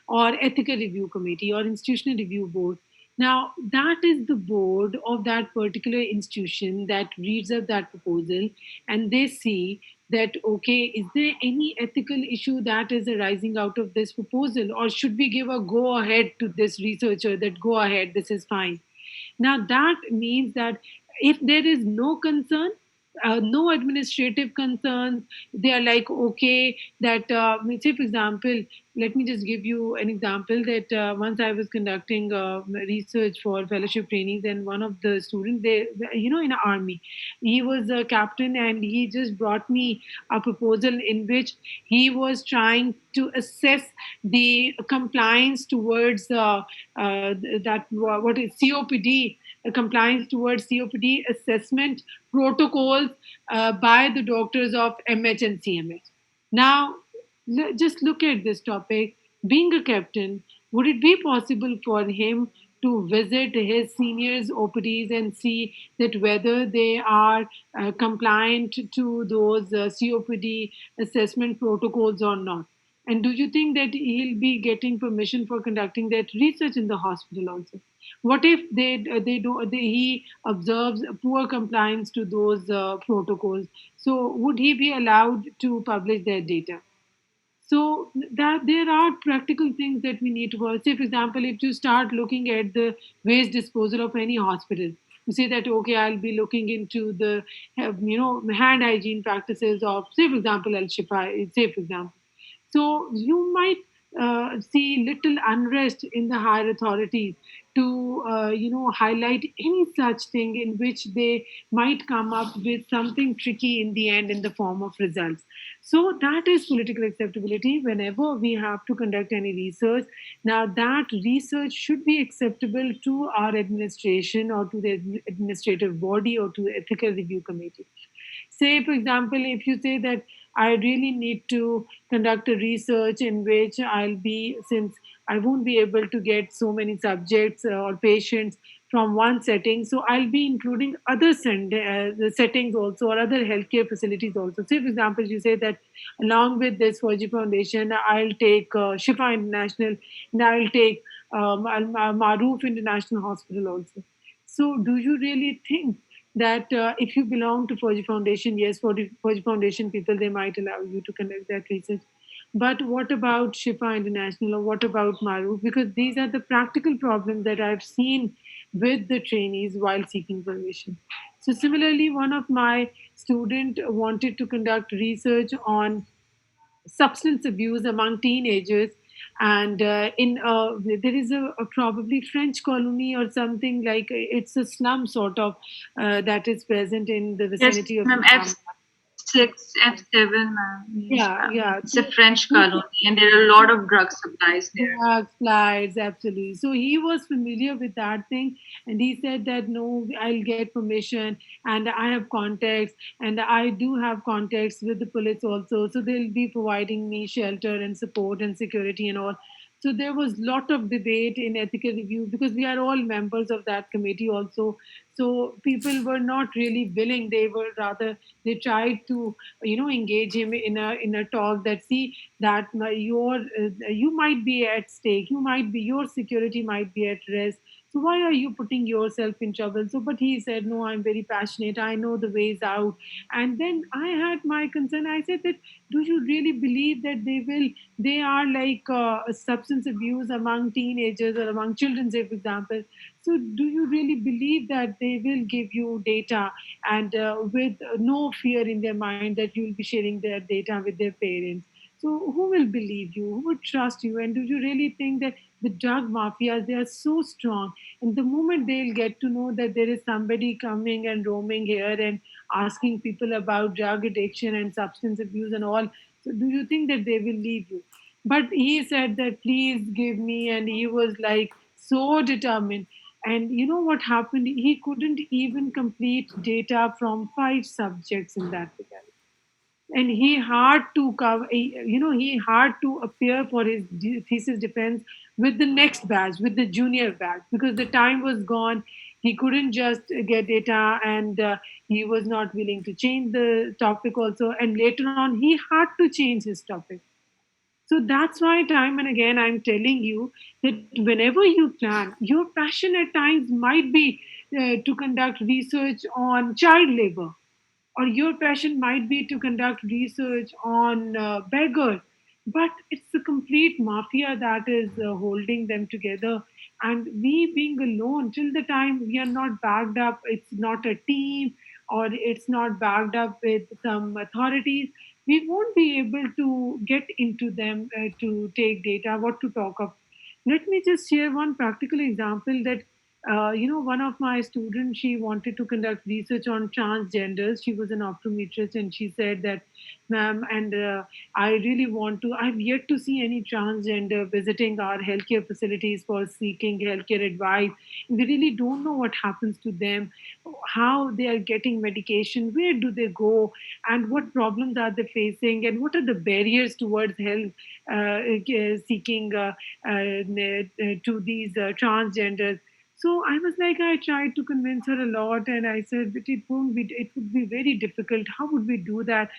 or Ethical Review Committee or Institutional Review Board. Now, that is the board of that particular institution that reads up that proposal, and they see that, okay, is there any ethical issue that is arising out of this proposal, or should we give a go ahead to this researcher that go ahead, this is fine. Now, that means that if there is no concern, no administrative concerns, they are like, okay, that, say, for example, let me just give you an example that once I was conducting research for fellowship trainees, and one of the students, they, in the army, he was a captain, and he just brought me a proposal in which he was trying to assess the compliance towards that, what is COPD, compliance towards COPD assessment protocols by the doctors of MH and CMH. Now, just look at this topic. Being a captain, would it be possible for him to visit his seniors' OPDs and see that whether they are compliant to those COPD assessment protocols or not? And do you think that he'll be getting permission for conducting that research in the hospital also? What if he observes poor compliance to those protocols? So would he be allowed to publish their data? So that there are practical things that we need to work. Say, for example, if you start looking at the waste disposal of any hospital, you say that, okay, I'll be looking into the hand hygiene practices of, say, for example, Al Shifa, say, for example. So you might see little unrest in the higher authorities to highlight any such thing in which they might come up with something tricky in the end in the form of results. So that is political acceptability. Whenever we have to conduct any research, now that research should be acceptable to our administration or to the administrative body or to the ethical review committee. Say, for example, if you say that I really need to conduct a research in which since I won't be able to get so many subjects or patients from one setting. So I'll be including other the settings also, or other healthcare facilities also. Say, for example, you say that along with this Fauji Foundation, I'll take Shifa International, and I'll take Maroof International Hospital also. So, do you really think that if you belong to Fauji Foundation, yes, for the Fauji Foundation people, they might allow you to conduct that research. But what about Shifa International, or what about Maroof? Because these are the practical problems that I've seen with the trainees while seeking permission. So similarly, one of my student wanted to conduct research on substance abuse among teenagers, and there is a probably French colony or something, like it's a slum sort of that is present in the Yes, vicinity of ma'am. Islam. F6, F7, ma'am. Yes, Yeah, ma'am. yeah. It's a French colony, and there are a lot of drug supplies there. Drug flights, absolutely. So he was familiar with that thing, and he said that no, I'll get permission, and I have contacts, and I do have contacts with the police also. So they'll be providing me shelter and support and security and all. So there was lot of debate in ethical review, because we are all members of that committee also. So people were not really willing. They were rather, they tried to engage him in a talk that, see, that you might be at stake, your security might be at risk, so why are you putting yourself in trouble? So but he said, no, I'm very passionate, I know the ways out. And then I had my concern. I said that, do you really believe that they are like substance abuse among teenagers or among children, say, for example? So do you really believe that they will give you data, and with no fear in their mind that you will be sharing their data with their parents? So who will believe you? Who would trust you? And do you really think that the drug mafias, they are so strong? And the moment they'll get to know that there is somebody coming and roaming here and asking people about drug addiction and substance abuse and all, so do you think that they will leave you? But he said that, please give me, and he was like so determined. And you know what happened? He couldn't even complete data from 5 subjects in that regard, and he had to cover, he had to appear for his thesis defense with the next batch, with the junior batch, because the time was gone. He couldn't just get data, and he was not willing to change the topic also, and later on he had to change his topic. So that's why, time and again, I'm telling you that whenever you plan, your passion at times might be to conduct research on child labor, or your passion might be to conduct research on beggars, but it's the complete mafia that is holding them together. And we being alone, till the time we are not backed up, it's not a team, or it's not backed up with some authorities, we won't be able to get into them to take data, what to talk of. Let me just share one practical example that one of my students, she wanted to conduct research on transgenders. She was an optometrist, and she said that, ma'am, and I really want to, I've yet to see any transgender visiting our healthcare facilities for seeking healthcare advice. We really don't know what happens to them, how they are getting medication, where do they go, and what problems are they facing, and what are the barriers towards health seeking to these transgenders. So I was like, I tried to convince her a lot, and I said, but it won't be, it would be very difficult. How would we do that?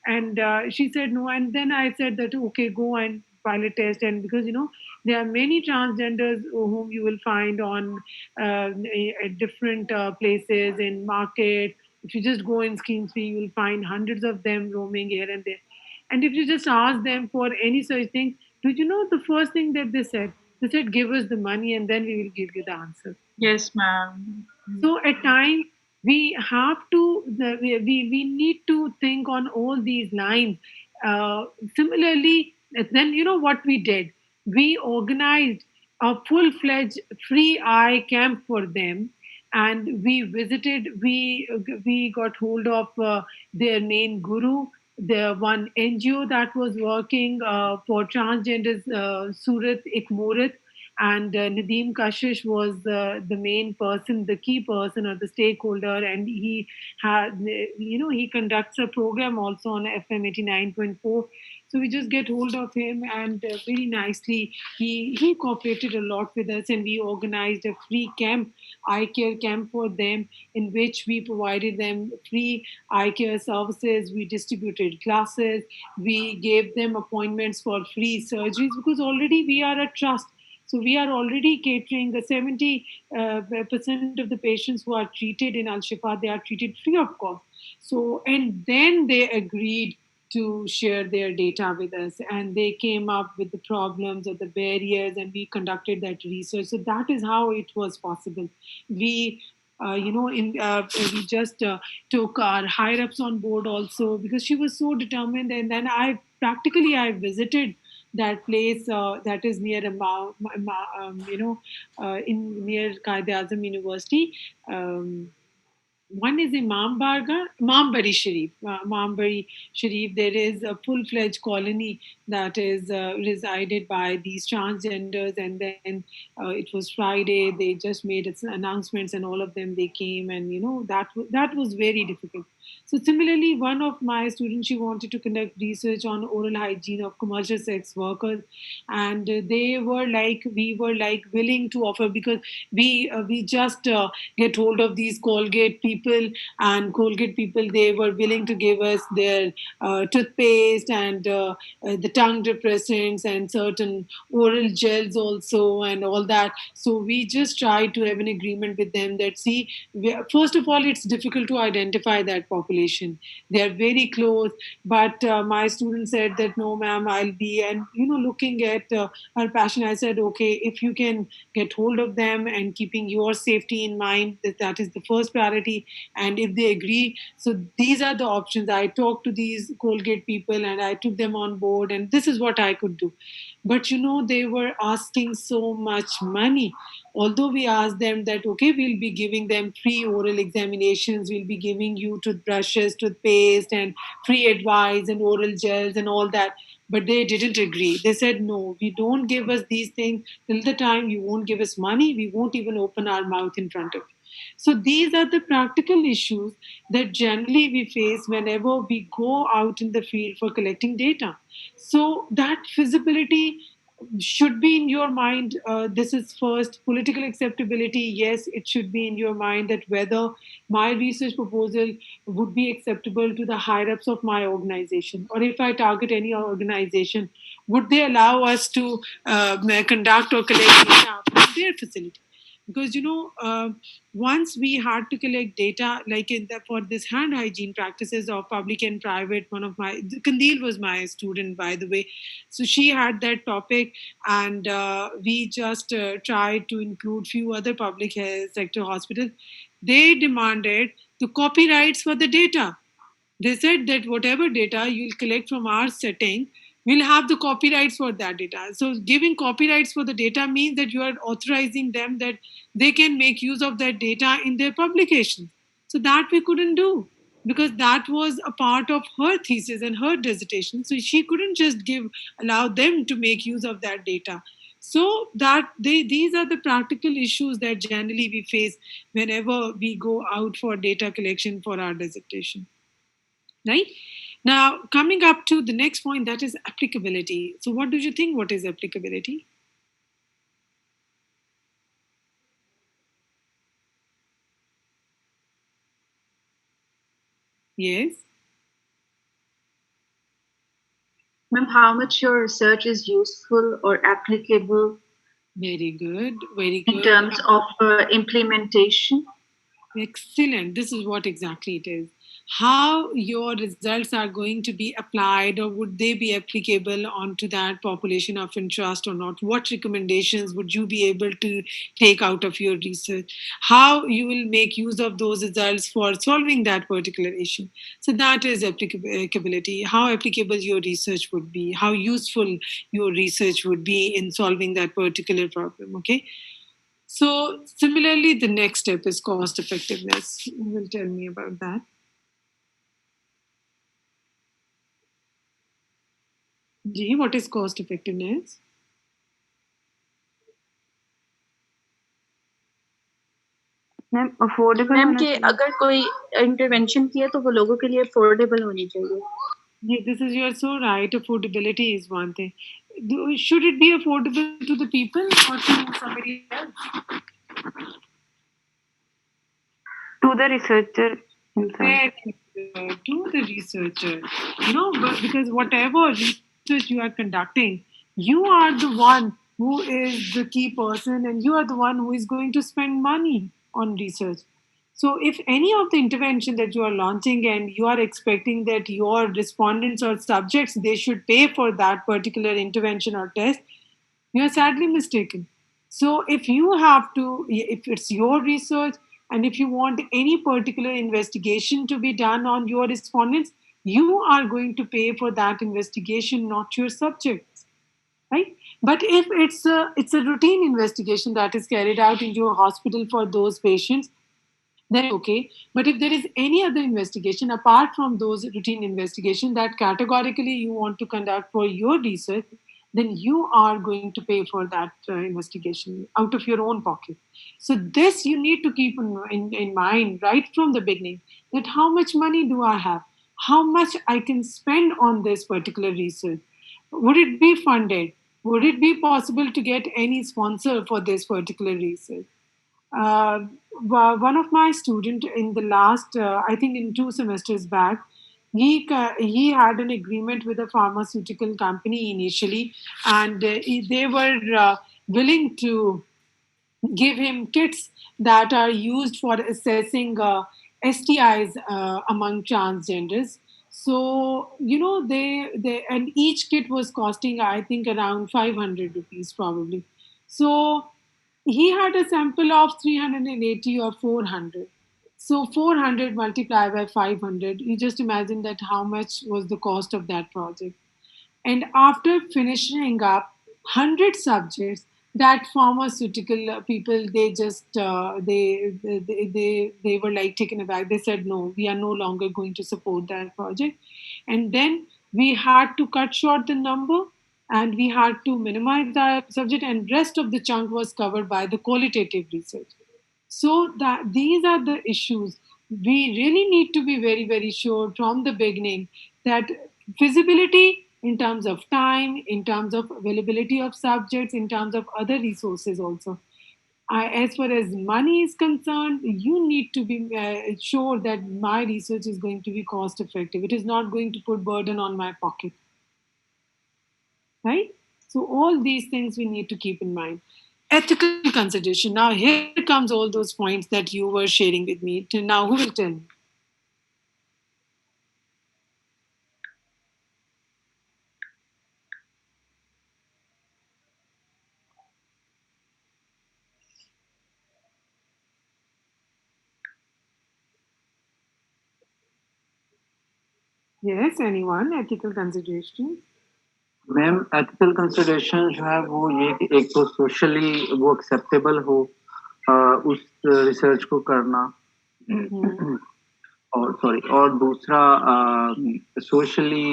And she said no. And then I said that, okay, go and pilot test. And because, there are many transgenders whom you will find on at different places in market. If you just go in Scheme 3, you will find hundreds of them roaming here and there. And if you just ask them for any such thing, do you know the first thing that they said? They said, give us the money and then we will give you the answer. Yes, ma'am. So at times, we have to, we need to think on all these lines. Similarly, then you know what we did? We organized a full-fledged free eye camp for them, and we visited. We got hold of their main guru, the one NGO that was working for transgenders, Surat Ikmurat, and Nadeem Kashish was the main person, the key person or the stakeholder, and he had, he conducts a program also on FM 89.4. So we just get hold of him, and very nicely he cooperated a lot with us, and we organized a free camp, eye care camp for them, in which we provided them free eye care services. We distributed classes, we gave them appointments for free surgeries, because already we are a trust. So we are already catering the 70% of the patients who are treated in Al Shifa, they are treated free of cost. So, and then they agreed to share their data with us, and they came up with the problems or the barriers, and we conducted that research. So that is how it was possible. We we just took our higher ups on board also, because she was so determined. And then I visited that place that is near in near Qaid Azam University. One is Imam Bari Sharif. Imam Bari Sharif, there is a full fledged colony that is resided by these transgenders. And then it was Friday, they just made its announcements, and all of them, they came, and that was very difficult. So similarly, one of my students, she wanted to conduct research on oral hygiene of commercial sex workers, and we were like willing to offer, because we just get hold of these Colgate people, and Colgate people, they were willing to give us their toothpaste, and the tongue depressants, and certain oral gels also, and all that. So we just tried to have an agreement with them that, see, first of all, it's difficult to identify that population. They are very close. But my student said that, no ma'am, I'll be, and looking at her passion, I said, okay, if you can get hold of them, and keeping your safety in mind, that is the first priority. And if they agree, so these are the options. I talked to these Colgate people, and I took them on board, and this is what I could do. But they were asking so much money. Although we asked them that, okay, we'll be giving them free oral examinations, we'll be giving you toothbrushes, toothpaste, and free advice, and oral gels, and all that, but they didn't agree. They said, no, we don't give us these things till the time you won't give us money, we won't even open our mouth in front of you. So these are the practical issues that generally we face whenever we go out in the field for collecting data. So that feasibility should be in your mind. This is first political acceptability. Yes, it should be in your mind that whether my research proposal would be acceptable to the higher ups of my organization, or if I target any organization, would they allow us to conduct or collect data from their facility? Because once we had to collect data, like for this hand hygiene practices of public and private. One of my Kandil was my student, by the way, so she had that topic, and we just tried to include few other public health sector hospitals. They demanded the copyrights for the data. They said that whatever data you'll collect from our setting, we'll have the copyrights for that data. So giving copyrights for the data means that you are authorizing them that they can make use of that data in their publications. So that we couldn't do, because that was a part of her thesis and her dissertation. So she couldn't just allow them to make use of that data. So these are the practical issues that generally we face whenever we go out for data collection for our dissertation. Right? Now, coming up to the next point, that is applicability. So, what do you think? What is applicability? Yes. Ma'am, how much your research is useful or applicable? Very good. Very good. In terms of implementation? Excellent. This is what exactly it is. How your results are going to be applied, or would they be applicable onto that population of interest or not? What recommendations would you be able to take out of your research? How you will make use of those results for solving that particular issue? So that is applicability. How applicable your research would be, how useful your research would be in solving that particular problem. Okay. So similarly, the next step is cost effectiveness. You will tell me about that. G, what is cost effectiveness? Ma'am affordable ma'am होना कि चाहिए। अगर कोई intervention की है तो वो लोगों के लिए अफोर्डेबल होनी चाहिए। Yeah, this is you're so right. Affordability is one thing. Should it be affordable to the people or to somebody else? To the researcher himself. Very good. To the researcher. But because whatever research you are conducting, you are the one who is the key person and you are the one who is going to spend money on research. So, if any of the intervention that you are launching and you are expecting that your respondents or subjects they should pay for that particular intervention or test, you are sadly mistaken. So, if it's your research and if you want any particular investigation to be done on your respondents, you are going to pay for that investigation, not your subjects, right? But if it's a routine investigation that is carried out in your hospital for those patients, then okay. But if there is any other investigation apart from those routine investigation that categorically you want to conduct for your research, then you are going to pay for that investigation out of your own pocket. So this you need to keep in mind right from the beginning, that how much money do I have, how much I can spend on this particular research, would it be funded, would it be possible to get any sponsor for this particular research. uh, One of my student in the last, I think in 2 semesters back, he had an agreement with a pharmaceutical company initially, and they were willing to give him kits that are used for assessing STIs among transgenders. So they and each kit was costing, I think, around 500 rupees probably. So he had a sample of 380 or 400. So 400 multiplied by 500, you just imagine that how much was the cost of that project. And after finishing up 100 subjects, that pharmaceutical people, they just they were like taken aback. They said, no, we are no longer going to support that project. And then we had to cut short the number and we had to minimize the subject, and rest of the chunk was covered by the qualitative research. So that these are the issues we really need to be very very sure from the beginning, that feasibility in terms of time, in terms of availability of subjects, in terms of other resources also. As far as money is concerned, you need to be sure that my research is going to be cost effective. It is not going to put burden on my pocket, right? So all these things we need to keep in mind. Ethical consideration. Now here comes all those points that you were sharing with me. Now who will tell me? Yes, anyone? Ethical considerations. Ma'am ethical consideration जो है वो ये कि एक तो socially वो acceptable हो उस रिसर्च को करना, और दूसरा सोशली,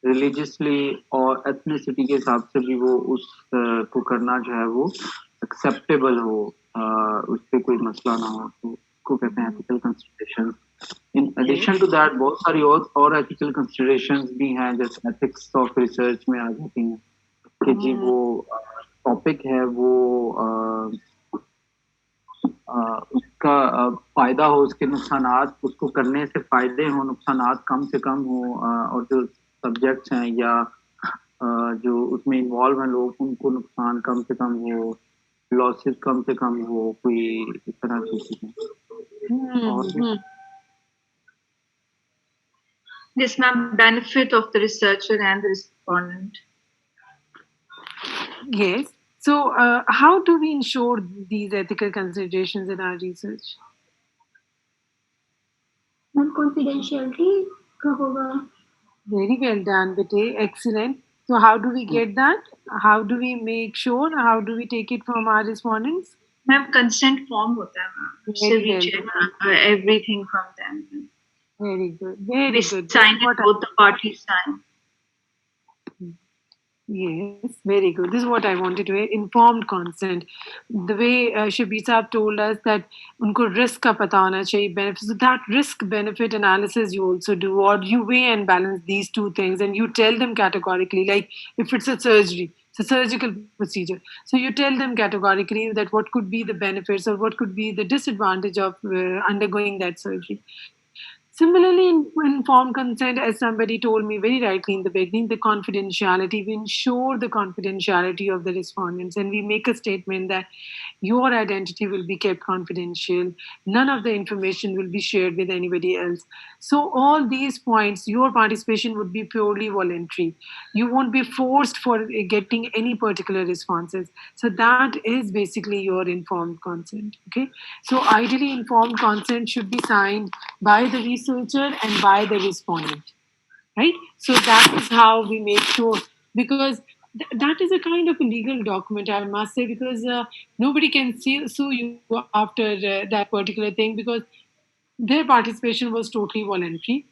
रिलीजियसली और एथनिसिटी के हिसाब से भी वो उस को करना जो है वो एक्सेप्टेबल हो, उस पर कोई मसला ना हो, तो उसको कहते हैं ethical consideration. In addition to that बहुत सारी और एथिकल कंसिडरेशंस भी हैं, जैसे एथिक्स ऑफ रिसर्च में आ जाती हैं कि जी वो टॉपिक है वो उसका फायदा हो, उसके नुकसानात, उसको करने से फायदे हो, नुकसानात कम से कम हो, और जो सब्जेक्ट्स हैं या जो उसमें इन्वॉल्व हैं लोग, उनको नुकसान कम से कम हो, लॉसेस कम से कम हो, कोई इस तरह की चीजें। Yes, ma'am. Benefit of the researcher and the respondent. Yes. So, how do we ensure these ethical considerations in our research? Non-confidentiality का होगा. Very well done, Bete. Excellent. So, how do we get that? How do we make sure? How do we take it from our respondents? Ma'am, consent form hota hai, ma'am. So we check everything from them. Very good. Very good. Sign it, both the parties sign. Yes, very good. This is what I wanted to hear. Informed consent. The way Shabir Saab told us that unko risk ka pata hona chahiye, benefits. So that risk benefit analysis you also do, or you weigh and balance these two things, and you tell them categorically. Like if it's a surgery, it's a surgical procedure. So you tell them categorically that what could be the benefits or what could be the disadvantage of undergoing that surgery. Similarly, in informed consent, as somebody told me very rightly in the beginning, the confidentiality, we ensure the confidentiality of the respondents and we make a statement that your identity will be kept confidential. None of the information will be shared with anybody else. So, all these points, your participation would be purely voluntary. You won't be forced for getting any particular responses. So, that is basically your informed consent. Okay. So, ideally, informed consent should be signed by the researcher and by the respondent, right? So that is how we make sure, because that is a kind of a legal document, I must say, because nobody can sue you after that particular thing, because their participation was totally voluntary.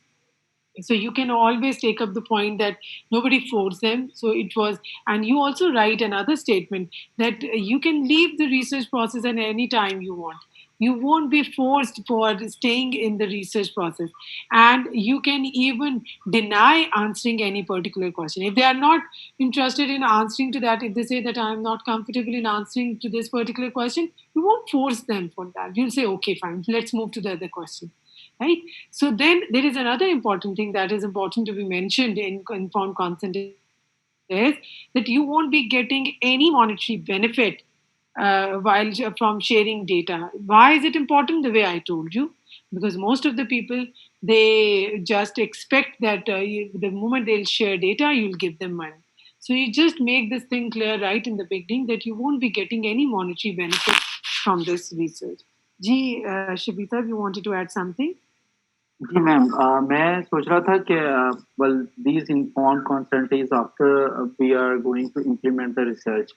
So you can always take up the point that nobody forced them, so it was. And you also write another statement that you can leave the research process at any time you want. You won't be forced for staying in the research process, and you can even deny answering any particular question if they are not interested in answering to that. If they say that I am not comfortable in answering to this particular question, you won't force them for that. You'll say, okay, fine, let's move to the other question, right? So then there is another important thing that is important to be mentioned in informed consent is that you won't be getting any monetary benefit from sharing data. Why is it important? The way I told you, because most of the people, they just expect that the moment they'll share data, you'll give them money. So you just make this thing clear right in the beginning that you won't be getting any monetary benefit from this research. Ji, Shabita, you wanted to add something? जी ma'am, मैं सोच रहा था कि well these informed consent is after we are going to implement the research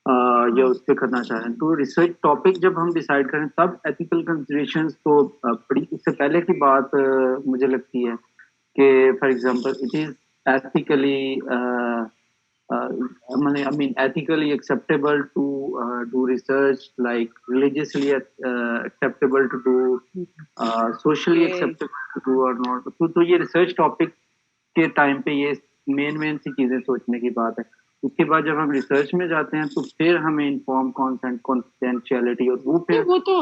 या उस पे करना चाह रहे हैं तो रिसर्च टॉपिक जब हम डिसाइड करें तब एथिकल कंसिडरेशंस तो बड़ी उससे पहले की बात मुझे लगती है कि for example it is ethically I mean, ethically acceptable to do research, like religiously acceptable to do, socially acceptable to do or not. तो ये research topic के टाइम पे ये मेन सी चीजें सोचने की बात है. उसके बाद जब हम रिसर्च में जाते हैं तो फिर हमें इन्फॉर्म कॉन्सेंट कॉन्फिडेंशियलिटी और वो फिर वो तो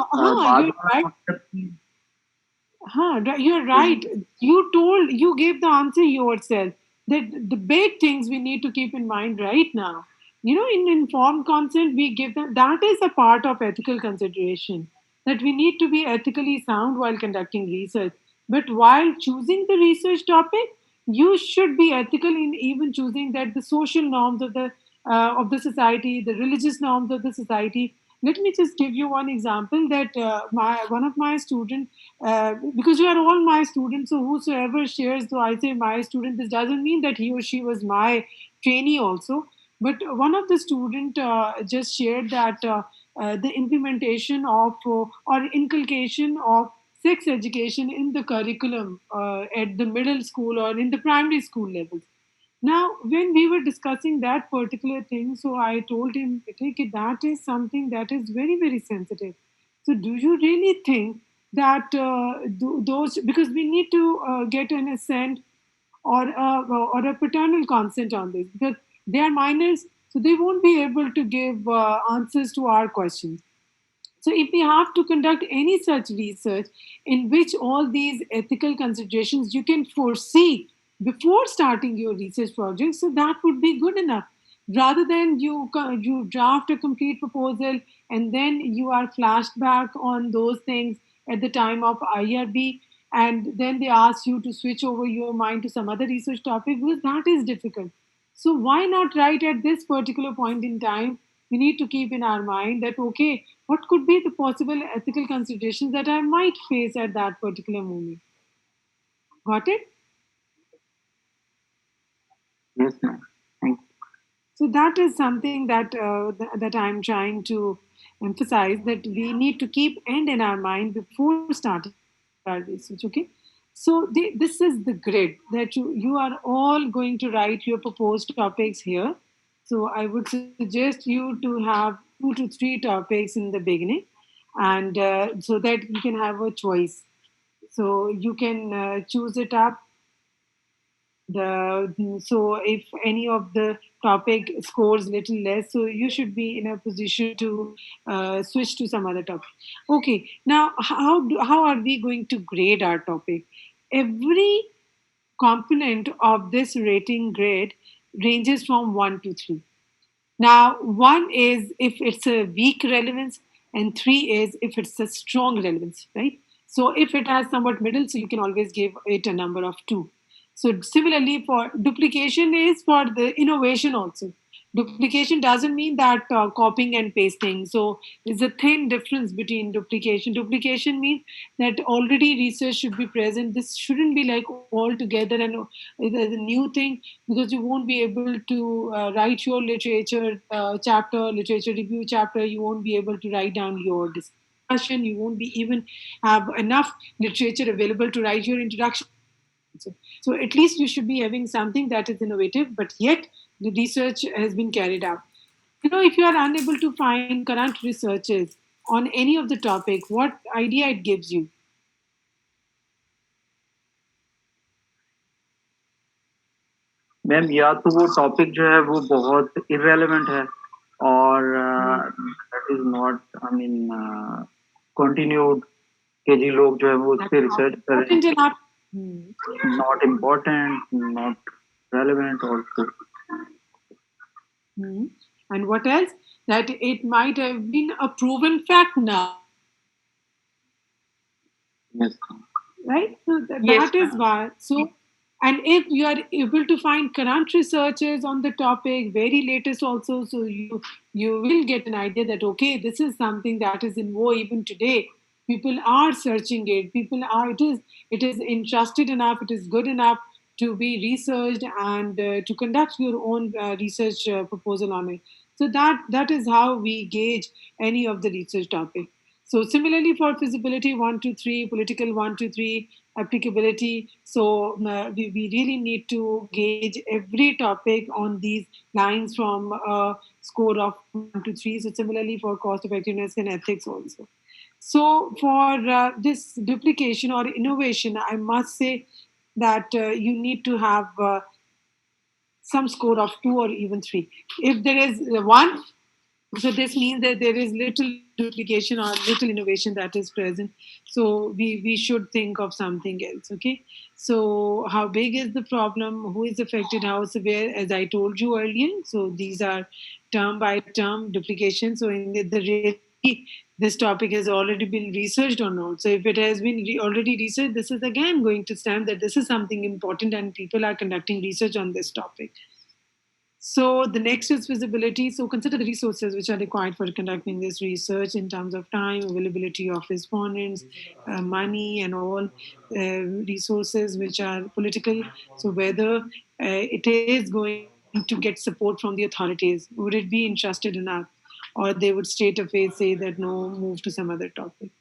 you're right. You gave the answer yourself. That the big things we need to keep in mind right now. In informed consent, we give them, that is a part of ethical consideration, that we need to be ethically sound while conducting research. But while choosing the research topic, you should be ethical in even choosing that the social norms of the society, the religious norms of the society. Let me just give you one example that one of my students, because you are all my students, so whosoever shares, so I say my student, this doesn't mean that he or she was my trainee also. But one of the student just shared that the implementation of or inculcation of sex education in the curriculum at the middle school or in the primary school levels. Now, when we were discussing that particular thing, so I told him, "Okay, that is something that is very, very sensitive. So, do you really think that those, because we need to get an assent or a paternal consent on this, because they are minors, so they won't be able to give answers to our questions. So, if we have to conduct any such research in which all these ethical considerations you can foresee before starting your research project, so that would be good enough. Rather than you draft a complete proposal and then you are flashed back on those things at the time of IRB, and then they ask you to switch over your mind to some other research topic, because that is difficult. So why not write at this particular point in time? We need to keep in our mind that, okay, what could be the possible ethical considerations that I might face at that particular moment? Got it? Yes, ma'am. Thank you. So that is something that I'm trying to emphasize, that we need to keep end in our mind before starting our research. Okay. So this is the grid that you are all going to write your proposed topics here. So I would suggest you to have 2 to 3 topics in the beginning, and so that you can have a choice. So you can choose it up the so if any of the topic scores little less, so you should be in a position to switch to some other topic. Okay, now how are we going to grade our topic? Every component of this rating grade ranges from 1 to 3. Now 1 is if it's a weak relevance, and 3 is if it's a strong relevance, right? So if it has somewhat middle, so you can always give it a number of 2. So similarly, for duplication is for the innovation also. Duplication doesn't mean that copying and pasting. So there's a thin difference between duplication. Duplication means that already research should be present. This shouldn't be like all together and there's a new thing, because you won't be able to write your literature chapter, literature review chapter. You won't be able to write down your discussion. You won't be even have enough literature available to write your introduction. So at least you should be having something that is innovative, but yet the research has been carried out. If you are unable to find current researches on any of the topic, what idea it gives you? Ma'am या तो वो topic जो है वो बहुत irrelevant है, और that is not I mean continued के जी लोग जो है वो उस पर रिसर्च कर रहे हैं, not important, not relevant also. And what else? That it might have been a proven fact now. Yes. Right? So Yes, that is why. So, and if you are able to find current researches on the topic, very latest also, so you will get an idea that okay, this is something that is in vogue even today. People are searching it. People are. It is interested enough. It is good enough to be researched and to conduct your own research proposal on it. So that is how we gauge any of the research topic. So similarly for feasibility 1 to 3, political 1 to 3, applicability. So we really need to gauge every topic on these lines from a score of 1 to 3. So similarly for cost effectiveness and ethics also. So for this duplication or innovation, I must say that you need to have some score of 2 or even 3. If there is 1, so this means that there is little duplication or little innovation that is present. So we should think of something else. Okay. So how big is the problem? Who is affected? How severe? As I told you earlier. So these are term by term duplication. So in the reality, this topic has already been researched or not. So if it has been already researched, this is again going to stand that this is something important and people are conducting research on this topic. So the next is feasibility. So consider the resources which are required for conducting this research in terms of time, availability of respondents, money, and all resources which are political. So whether it is going to get support from the authorities, would it be interested enough, or they would straight away say that no, move to some other topic.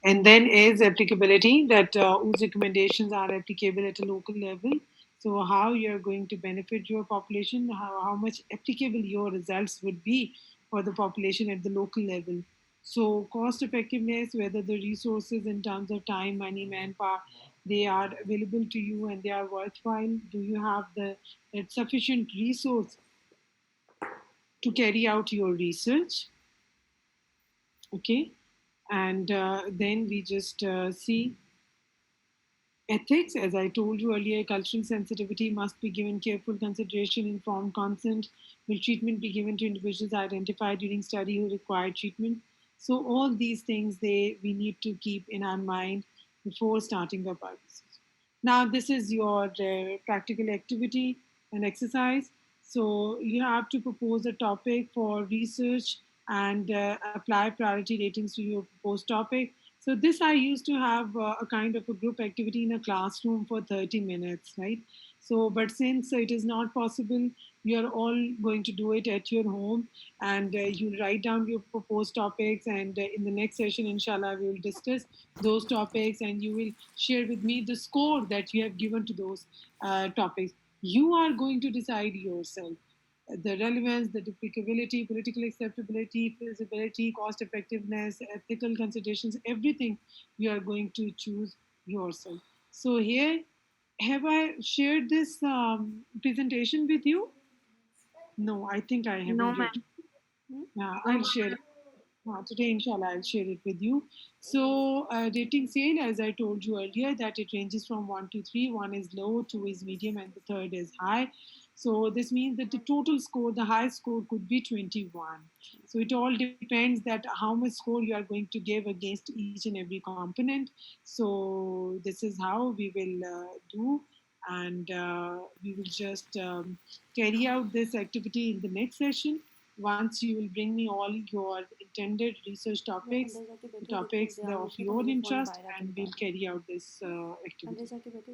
And then is applicability, that whose recommendations are applicable at a local level. So how you're going to benefit your population, how much applicable your results would be for the population at the local level. So cost effectiveness, whether the resources in terms of time, money, manpower, they are available to you and they are worthwhile. Do you have the that sufficient resource to carry out your research? Okay, and then we just see ethics. As I told you earlier, cultural sensitivity must be given careful consideration, informed consent. Will treatment be given to individuals identified during study who require treatment? So all these things we need to keep in our mind before starting the purposes. Now this is your practical activity and exercise. So you have to propose a topic for research and apply priority ratings to your proposed topic. So this I used to have a kind of a group activity in a classroom for 30 minutes, right? So, but since it is not possible, you're all going to do it at your home, and you write down your proposed topics, and in the next session, inshallah, we will discuss those topics, and you will share with me the score that you have given to those topics. You are going to decide yourself the relevance, the applicability, political acceptability, feasibility, cost effectiveness, ethical considerations, everything you are going to choose yourself. So here, have I shared this presentation with you? No, I think I No, haven't yet. ma'am. Yeah, I'll share it. Today, inshallah, I'll share it with you. So, rating scale, as I told you earlier, that it ranges from 1 to 3. 1 is low, 2 is medium, and the third is high. So, this means that the total score, the highest score could be 21. So, it all depends that how much score you are going to give against each and every component. So, this is how we will do. And we will just carry out this activity in the next session. Once you will bring me all your intended research topics, the topics of your interest, and we'll carry out this activity.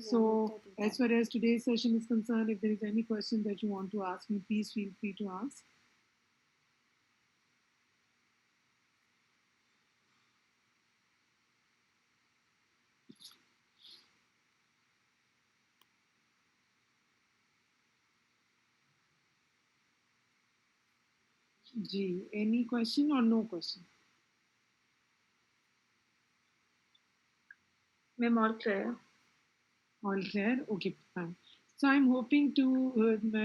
So, as far as today's session is concerned, if there is any question that you want to ask me, please feel free to ask. Gee, any question or no question? Ma'am, all clear. All clear? Okay, fine. So I'm hoping to